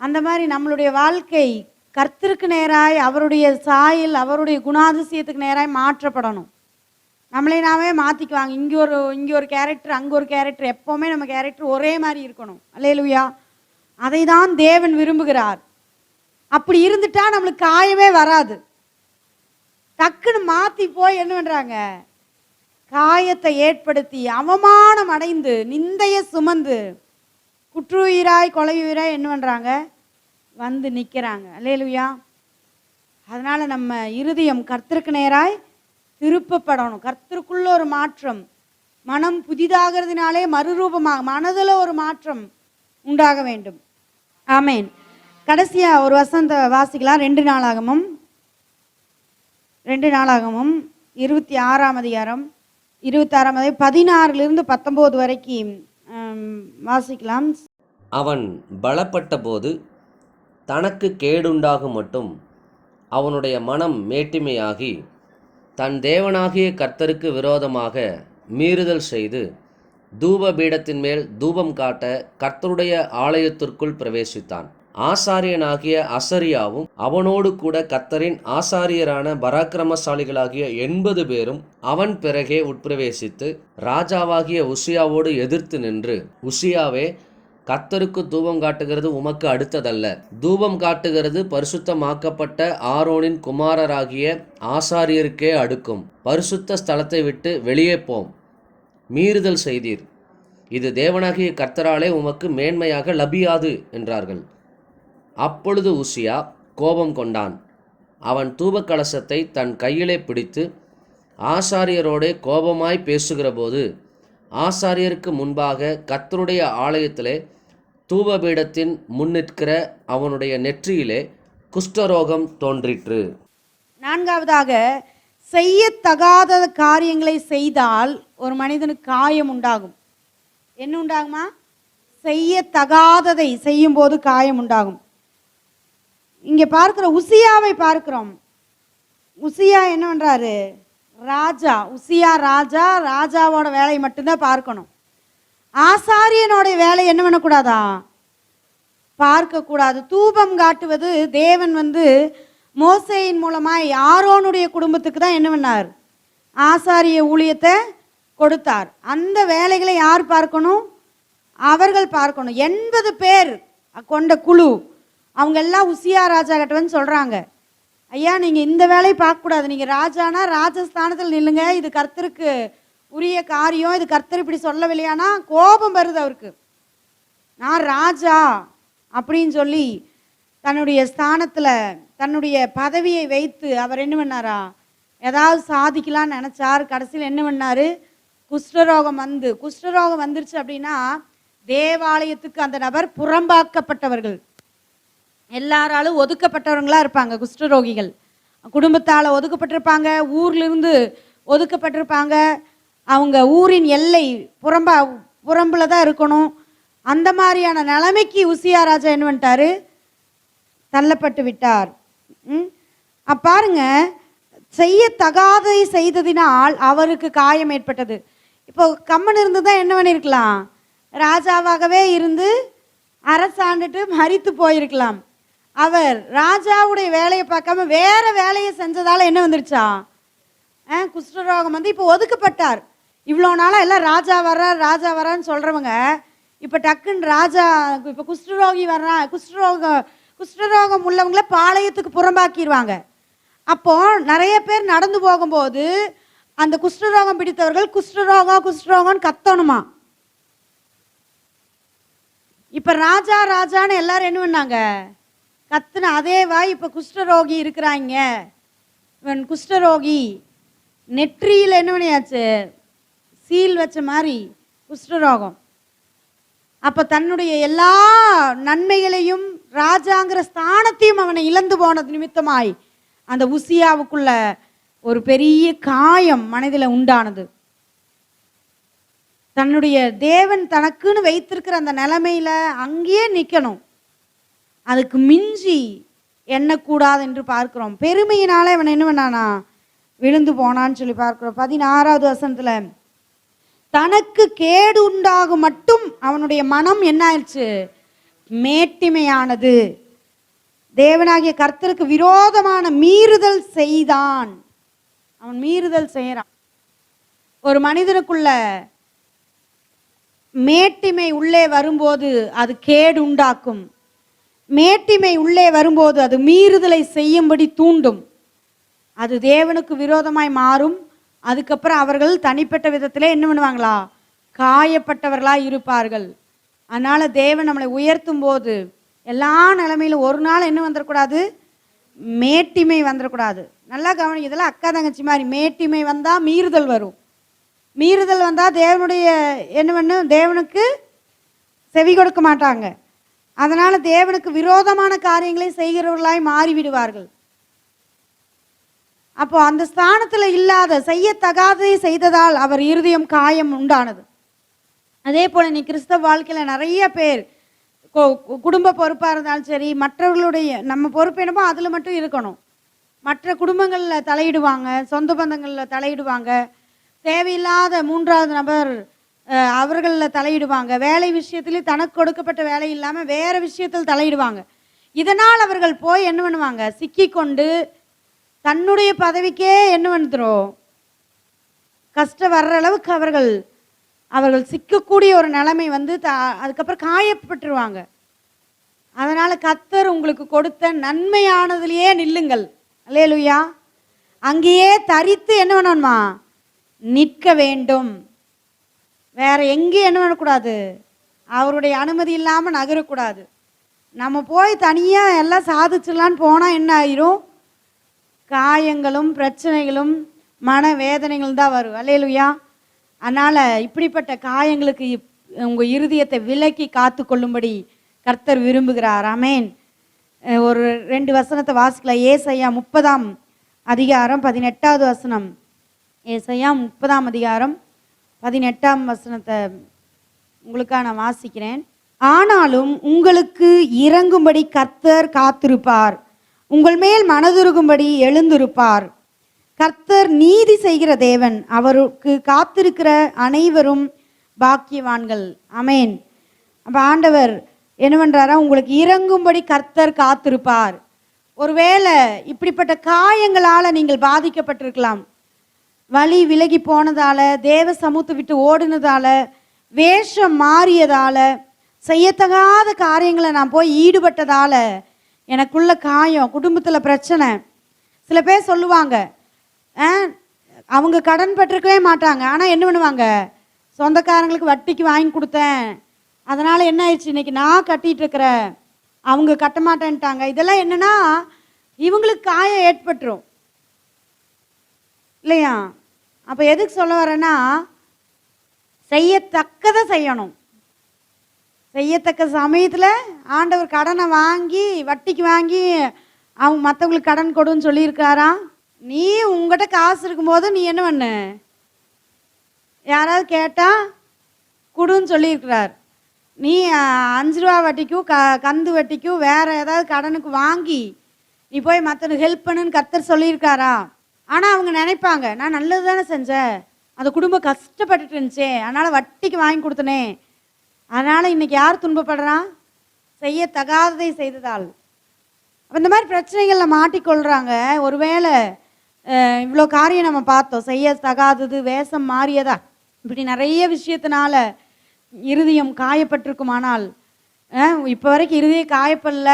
அந்த மாதிரி நம்மளுடைய வாழ்க்கை கர்த்தருக்கு நேராய், அவருடைய சாயல், அவருடைய குணாதிசயத்துக்கு நேராய் மாற்றப்படணும். நம்மளே நாமே மாற்றிக்குவாங்க. இங்கே ஒரு கேரக்டர், அங்கே ஒரு கேரக்டர், எப்போவுமே நம்ம கேரக்டர் ஒரே மாதிரி இருக்கணும். அல்லேலூயா. அதை தான் தேவன் விரும்புகிறார். அப்படி இருந்துட்டா நம்மளுக்கு காயமே வராது. டக்குன்னு மாற்றி போய் என்ன பண்ணுறாங்க, காயத்தை ஏற்படுத்தி அவமானம் அடைந்து நிந்தைய சுமந்து குற்றுயிராய் கொலையுயிராய் என்ன பண்ணுறாங்க, வந்து நிற்கிறாங்க. அல்லேலூயா. அதனால் நம்ம இருதயம் கர்த்தருக்கு நேராய் திருப்பப்படணும். கர்த்தருக்குள்ள ஒரு மாற்றம், மனம் புதிதாகிறதுனாலே மறுரூபமாக மனதில் ஒரு மாற்றம் உண்டாக வேண்டும். ஆமேன். கடைசியாக ஒரு வசந்த வாசிக்கலாம். 2 நாளாகமும் 26ஆம் அதிகாரம் 16 19 வரைக்கும் வாசிக்கலாம். அவன் பலப்பட்ட போது தனக்கு கேடுண்டாகும் மட்டும் அவனுடைய மனம் மேட்டிமையாகி தன் தேவனாகிய கர்த்தருக்கு விரோதமாக மீறுதல் செய்து தூப பீடத்தின் மேல் தூபம் காட்ட கர்த்தருடைய ஆலயத்திற்குள் பிரவேசித்தான். ஆசாரியனாகிய அசரியாவும் அவனோடு கூட கர்த்தரின் ஆசாரியரான பராக்கிரமசாலிகளாகிய 80 பேரும் அவன் பிறகே உட்பிரவேசித்து ராஜாவாகிய உசியாவோடு எதிர்த்து நின்று, உசியாவே, கர்த்தருக்கு தூபம் காட்டுகிறது உமக்கு அடுத்ததல்ல. தூபம் காட்டுகிறது பரிசுத்தமாக்கப்பட்ட ஆரோனின் குமாரராகிய ஆசாரியருக்கே அடுக்கும். பரிசுத்த ஸ்தலத்தை விட்டு வெளியே போம். மீறுதல் செய்தீர். இது தேவனாகிய கர்த்தராலே உமக்கு மேன்மையாக லபியாது என்றார்கள். அப்பொழுது உசியா கோபம் கொண்டான். அவன் தூப கலசத்தை தன் கையிலே பிடித்து ஆசாரியரோடே கோபமாய் பேசுகிறபோது ஆசாரியருக்கு முன்பாக கர்த்தருடைய ஆலயத்திலே தூபபீடத்தின் முன்னிற்கிற அவனுடைய நெற்றியிலே குஷ்டரோகம் தோன்றிற்று. நான்காவதாக, செய்யத்தகாத காரியங்களை செய்தால் ஒரு மனிதனுக்கு காயம் உண்டாகும். என்ன உண்டாகுமா? செய்யத்தகாததை செய்யும் போது காயம் உண்டாகும். இங்கே பார்க்கிற உசியாவை பார்க்கிறோம். உசியா என்ன பண்றாரு? ராஜா. உசியா ராஜா. ராஜாவோட வேலையை மட்டும்தான் பார்க்கணும். ஆசாரியனோட வேலை என்ன பண்ணக்கூடாதா? பார்க்கக்கூடாது. தூபம் காட்டுவது தேவன் மோசேயின் மூலமாய் ஆரோனுடைய குடும்பத்துக்கு தான் என்ன பண்ணார்? ஆசாரிய ஊழியத்தை கொடுத்தார். அந்த வேலைகளை யார் பார்க்கணும்? அவர்கள் பார்க்கணும். 80 பேர் கொண்ட குழு. அவங்க எல்லாம் உசியா ராஜா கிட்ட சொல்றாங்க, ஐயா, நீங்க இந்த வேலையை பார்க்கக்கூடாது. நீங்க ராஜானா ராஜஸ்தானத்தில் நில்லுங்க. இது கர்த்தருக்கு உரிய காரியம். இது கர்த்தர் இப்படி சொல்லவில்லையானா கோபம் வருது அவருக்கு. நான் ராஜா அப்படின்னு சொல்லி தன்னுடைய ஸ்தானத்தில் தன்னுடைய பதவியை வைத்து அவர் என்ன பண்ணாரா? ஏதாவது சாதிக்கலான்னு நினச்சார். கடைசியில் என்ன பண்ணார்? குஷ்டரோகம் வந்துருச்சு அப்படின்னா தேவாலயத்துக்கு அந்த நபர் புறம்பாக்கப்பட்டவர்கள், எல்லாராலும் ஒதுக்கப்பட்டவர்களாக இருப்பாங்க. குஷ்டரோகிகள் குடும்பத்தால் ஒதுக்கப்பட்டிருப்பாங்க, ஊர்லேருந்து ஒதுக்கப்பட்டிருப்பாங்க. அவங்க ஊரின் எல்லை புறம்பில் தான் இருக்கணும். அந்த மாதிரியான நிலைமைக்கு உசியா ராஜா என்ன பண்ணிட்டாரு? தள்ளப்பட்டு விட்டார். பாருங்க, செய்யத்தகாதை செய்ததினால் அவருக்கு காயம் ஏற்பட்டது. இப்போ கம்மன் இருந்து தான் என்ன பண்ணியிருக்கலாம்? ராஜாவாகவே இருந்து அரசாண்டுட்டு மரித்து போயிருக்கலாம். அவர் ராஜாவுடைய வேலையை பார்க்காம வேற வேலையை செஞ்சதால என்ன வந்துருச்சா? குஷ்டரோகம் இப்போ ஒதுக்கப்பட்டார். இவ்வளோ நாளாக எல்லாம் ராஜா வரான்னு சொல்கிறவங்க இப்போ டக்குன்னு ராஜா, இப்போ குஷ்டரோகி வர்றான், குஷ்டரோகம் உள்ளவங்கள பாளையத்துக்கு புறம்பாக்கிடுவாங்க. அப்போ நிறைய பேர் நடந்து போகும்போது அந்த குஷ்டரோகம் பிடித்தவர்கள் குஷ்டரோகம் கத்தணுமா? இப்ப ராஜான்னு எல்லாரும் என்ன பண்ணாங்க? கத்துன அதே வாய் இப்ப குஷ்டரோகி இருக்கிறாங்க. இவன் குஷ்டரோகி. நெற்றியில் என்ன பண்ணியாச்சு? சீல் வச்ச மாதிரி குஷ்டரோகம். அப்ப தன்னுடைய எல்லா நன்மைகளையும் ராஜாங்கிற ஸ்தானத்தையும் அவனை இழந்து போனது நிமித்தமாய் அந்த உசியாவுக்குள்ள ஒரு பெரிய காயம் மனதில் உண்டானது. தன்னுடைய தேவன் தனக்குன்னு வைத்திருக்கிற அந்த நிலைமையில அங்கேயே நிற்கணும். அதுக்கு மிஞ்சி எண்ணக்கூடாது என்று பார்க்கிறோம். பெருமையினால அவன் என்ன பண்ணானா? விழுந்து போனான்னு சொல்லி பார்க்கிறோம். 16வது வசனத்துல, தனக்கு கேடு உண்டாகும் மட்டும் அவனுடைய மனம் என்ன ஆயிடுச்சு? மேட்டிமையானது. தேவனாகிய கர்த்தருக்கு விரோதமான மீறுதல் செய்தான். அவன் மீறுதல் செய்யறான். ஒரு மனிதனுக்குள்ள மேட்டிமை உள்ளே வரும்போது அது கேடு உண்டாக்கும். மேட்டிமை உள்ளே வரும்போது அது மீறுதலை செய்யும்படி தூண்டும். அது தேவனுக்கு விரோதமாய் மாறும். அதுக்கப்புறம் அவர்கள் தனிப்பட்ட விதத்திலே என்ன பண்ணுவாங்களா? காயப்பட்டவர்களா இருப்பார்கள். அதனால தேவன் நம்மளை உயர்த்தும் போது எல்லா நிலைமையிலும் ஒரு நாள் என்ன வந்துடக்கூடாது? மேட்டிமை வந்துடக்கூடாது. நல்லா கவனி. இதெல்லாம் அக்கா தங்கச்சி மாதிரி. மேட்டிமை வந்தால் மீறுதல் வரும். மீறுதல் வந்தால் தேவனுடைய என்ன பண்ணும்? தேவனுக்கு செவி கொடுக்க மாட்டாங்க. அதனால தேவனுக்கு விரோதமான காரியங்களை செய்கிறவர்களாய் மாறிவிடுவார்கள். அப்போ அந்த ஸ்தானத்தில் இல்லாத செய்யத்தகாததை செய்ததால் அவர் இருதயம் காயம் உண்டானது. அதே போல நீ கிறிஸ்தவ வாழ்க்கையில் நிறைய பேர் குடும்ப பொறுப்பாக இருந்தாலும் சரி, மற்றவர்களுடைய நம்ம பொறுப்பு என்னமோ அதில் மட்டும் இருக்கணும். மற்ற குடும்பங்களில் தலையிடுவாங்க, சொந்த பந்தங்களில் தலையிடுவாங்க, தேவையில்லாத மூன்றாவது நபர் அவர்களில் தலையிடுவாங்க. வேலை விஷயத்திலேயே தனக்கு கொடுக்கப்பட்ட வேலை இல்லாமல் வேறு விஷயத்தில் தலையிடுவாங்க. இதனால் அவர்கள் போய் என்ன பண்ணுவாங்க, சிக்கிக்கொண்டு தன்னுடைய பதவிக்கே என்ன வந்துடும், கஷ்டம் வர்ற அளவுக்கு அவர்கள் சிக்கக்கூடிய ஒரு நிலைமை வந்து அதுக்கப்புறம் காயப்பட்டுருவாங்க. அதனால் கர்த்தர் உங்களுக்கு கொடுத்த நன்மையானதுலேயே நில்லுங்கள். அல்லேலூயா. அங்கேயே தரித்து என்ன பண்ணணுமா, நிற்க வேண்டும். வேற எங்கேயும் என்ன பண்ணக்கூடாது, அவருடைய அனுமதி இல்லாமல் நகரக்கூடாது. நம்ம போய் தனியாக எல்லாம் சாதிச்சிடலான்னு போனால் என்ன ஆயிரும், காயங்களும் பிரச்சனைகளும் மன வேதனைகளும் தான் வரும். அல்லேலூயா. அதனால் இப்படிப்பட்ட காயங்களுக்கு உங்கள் இருதயத்தை விலக்கி காத்து கொள்ளும்படி கர்த்தர் விரும்புகிறார். ஆமேன். ஒரு 2 வசனத்தை வாசிக்கலாம். ஏசாயா 30ஆம் அதிகாரம் 18வது வசனம். ஏசாயா 30ஆம் அதிகாரம் 18ஆம் வசனத்தை உங்களுக்காக நான் வாசிக்கிறேன். ஆனாலும் உங்களுக்கு இறங்கும்படி கர்த்தர் காத்திருப்பார், உங்கள் மேல் மனதுருகும்படி எழுந்திருப்பார். கர்த்தர் நீதி செய்கிற தேவன், அவருக்கு காத்திருக்கிற அனைவரும் பாக்கியவான்கள். ஆமேன். அப்போ ஆண்டவர் என்ன பண்ணுறாரா, உங்களுக்கு இறங்கும்படி கர்த்தர் காத்திருப்பார். ஒருவேளை இப்படிப்பட்ட காயங்களால் நீங்கள் பாதிக்கப்பட்டிருக்கலாம். வழி விலகி போனதால, தேவ சமூகத்தை விட்டு ஓடினதால, வேஷம் மாறியதால, செய்யத்தகாத காரியங்களை நான் போய் ஈடுபட்டதால எனக்குள்ள காயம், குடும்பத்தில் பிரச்சனை. சில பேர் சொல்லுவாங்க, அவங்க கடன் பட்டிருக்கவே மாட்டாங்க, ஆனால் என்ன பண்ணுவாங்க, சொந்தக்காரங்களுக்கு வட்டிக்கு வாங்கி கொடுத்தேன், அதனால் என்ன ஆயிடுச்சு, இன்னைக்கு நான் கட்டிகிட்டு இருக்கிறேன், அவங்க கட்ட மாட்டேன்ட்டாங்க. இதெல்லாம் என்னன்னா இவங்களுக்கு காயம் ஏற்பட்டுரும் இல்லையா? அப்போ எதுக்கு சொல்ல வரேன்னா, செய்யத்தக்கதை செய்யணும். செய்யத்தக்க சமயத்தில் ஆண்டவர் கடனை வாங்கி வட்டிக்கு வாங்கி அவங்க மற்றவங்களுக்கு கடன் கொடுன்னு சொல்லியிருக்காரா? நீ உங்கள்கிட்ட காசு இருக்கும்போது நீ என்ன பண்ணு, யாராவது கேட்டால் கொடுன்னு சொல்லியிருக்கிறார். நீ 5 ரூபா வட்டிக்கும் கந்து வட்டிக்கும் வேறு ஏதாவது கடனுக்கு வாங்கி நீ போய் மற்றவனுக்கு ஹெல்ப் பண்ணுன்னு கர்த்தர் சொல்லியிருக்காரா? ஆனால் அவங்க நினைப்பாங்க, நான் நல்லது தானே செஞ்சேன், அந்த குடும்பம் கஷ்டப்பட்டுட்டு இருந்துச்சே, அதனால் வட்டிக்கு வாங்கி கொடுத்தனே, அதனால் இன்றைக்கி யார் துன்பப்படுறான், செய்யத்தகாததை செய்ததால். அப்போ இந்த மாதிரி பிரச்சனைகளில் மாட்டிக்கொள்கிறாங்க. ஒருவேளை இவ்வளோ காரியம் நம்ம பார்த்தோம், செய்யத்தகாதது, வேஷம் மாறியதா, இப்படி நிறைய விஷயத்தினால இருதயம் காயப்பட்டிருக்குமானால், இப்போ வரைக்கும் இருதயம் காயப்படல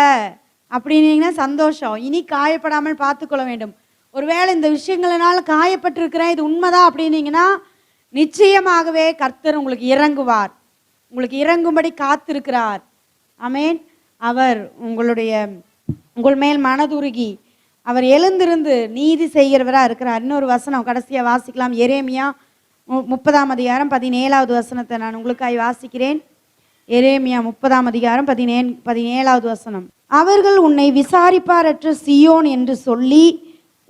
அப்படின்னீங்கன்னா சந்தோஷம். இனி காயப்படாமல் பார்த்துக்கொள்ள வேண்டும். ஒருவேளை இந்த விஷயங்களால காயப்பட்டிருக்கிறேன், இது உண்மைதான் அப்படின்னீங்கன்னா நிச்சயமாகவே கர்த்தர் உங்களுக்கு இறங்குவார், உங்களுக்கு இறங்கும்படி காத்திருக்கிறார். ஆமேன். அவர் உங்கள் மேல் மனதுருகி அவர் எழுந்திருந்து நீதி செய்கிறவராக இருக்கிறார். இன்னொரு வசனம் கடைசியாக வாசிக்கலாம். எரேமியா 30ஆம் அதிகாரம் 17வது வசனத்தை நான் உங்களுக்காக வாசிக்கிறேன். எரேமியா 30ஆம் அதிகாரம் 17வது வசனம். அவர்கள் உன்னை விசாரிப்பாரற்ற சியோன் என்று சொல்லி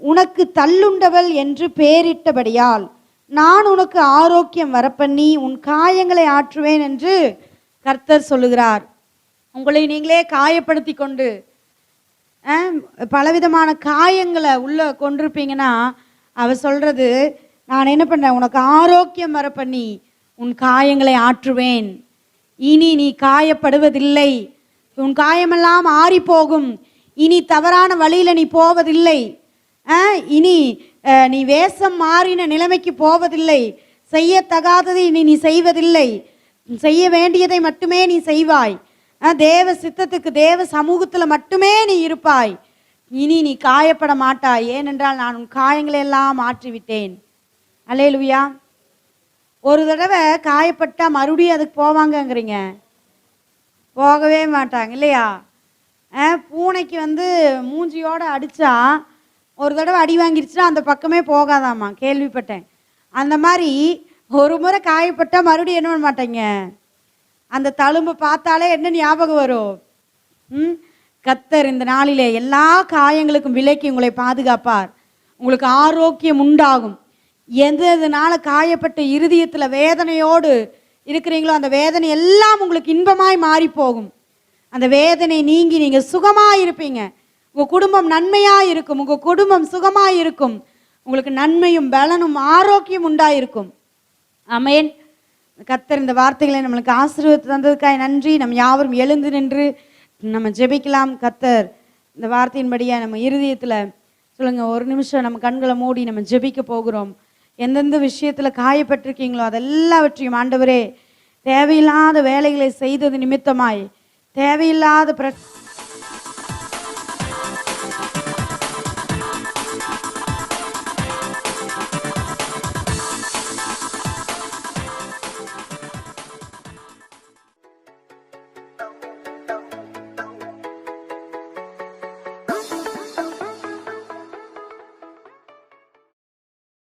உனக்கு தள்ளுண்டவள் என்று பெயரிட்டபடியால் நான் உனக்கு ஆரோக்கியம் வரப்பண்ணி உன் காயங்களை ஆற்றுவேன் என்று கர்த்தர் சொல்லுகிறார். உங்களை நீங்களே காயப்படுத்தி கொண்டு பலவிதமான காயங்களை உள்ள கொண்டிருப்பீங்கன்னா அவர் சொல்றது, நான் என்ன பண்ணேன், உனக்கு ஆரோக்கியம் வர பண்ணி உன் காயங்களை ஆற்றுவேன், இனி நீ காயப்படுவதில்லை, உன் காயமெல்லாம் ஆறி போகும், இனி தவறான வழியில் நீ போவதில்லை, இனி நீ வேஷம் மாறின நிலைமைக்கு போவதில்லை, செய்யத்தகாததை இனி நீ செய்வதில்லை, செய்ய வேண்டியதை மட்டுமே நீ செய்வாய், தேவ சித்தத்துக்கு தேவ சமூகத்தில் மட்டுமே நீ இருப்பாய், இனி நீ காயப்பட மாட்டாய், ஏனென்றால் நான் உன் காயங்களை எல்லாம் மாற்றிவிட்டேன். அல்லேலூயா. ஒரு தடவை காயப்பட்டா மறுபடியும் அதுக்கு போவாங்கங்கிறீங்க, போகவே மாட்டாங்க இல்லையா? பூனைக்கு மூஞ்சியோடு அடித்தா ஒரு தடவை அடி வாங்கிடுச்சுன்னா அந்த பக்கமே போகாதாமா, கேள்விப்பட்டேன். அந்த மாதிரி ஒரு முறை காயப்பட்டால் மறுபடியும் என்ன பண்ண மாட்டேங்க, அந்த தழும்பு பார்த்தாலே என்ன ஞாபகம் வரும்? கர்த்தர் இந்த நாளிலே எல்லா காயங்களுக்கும் விலக்கி உங்களை பாதுகாப்பார், உங்களுக்கு ஆரோக்கியம் உண்டாகும். எதனால காயப்பட்ட இருதயத்தில் வேதனையோடு இருக்கிறீங்களோ அந்த வேதனை எல்லாம் உங்களுக்கு இன்பமாய் மாறி போகும். அந்த வேதனை நீங்கி நீங்கள் சுகமாக இருப்பீங்க, உங்கள் குடும்பம் நன்மையாக இருக்கும், உங்கள் குடும்பம் சுகமாக இருக்கும், உங்களுக்கு நன்மையும் பலனும் ஆரோக்கியம் உண்டாயிருக்கும். ஆமென். கர்த்தர் இந்த வார்த்தைகளை நம்மளுக்கு ஆசீர்வாதம் தந்ததுக்காய் நன்றி. நம்ம யாவரும் எழுந்து நின்று நம்ம ஜெபிக்கலாம். கர்த்தர் இந்த வார்த்தையின்படியா நம்ம இருதயத்தில் சொல்லுங்க, ஒரு நிமிஷம் நம்ம கண்களை மூடி நம்ம ஜெபிக்க போகிறோம். எந்தெந்த விஷயத்தில் காயப்பட்டிருக்கீங்களோ அதெல்லாவற்றையும் ஆண்டவரே, தேவையில்லாத வேலைகளை செய்தது நிமித்தமாய், தேவையில்லாத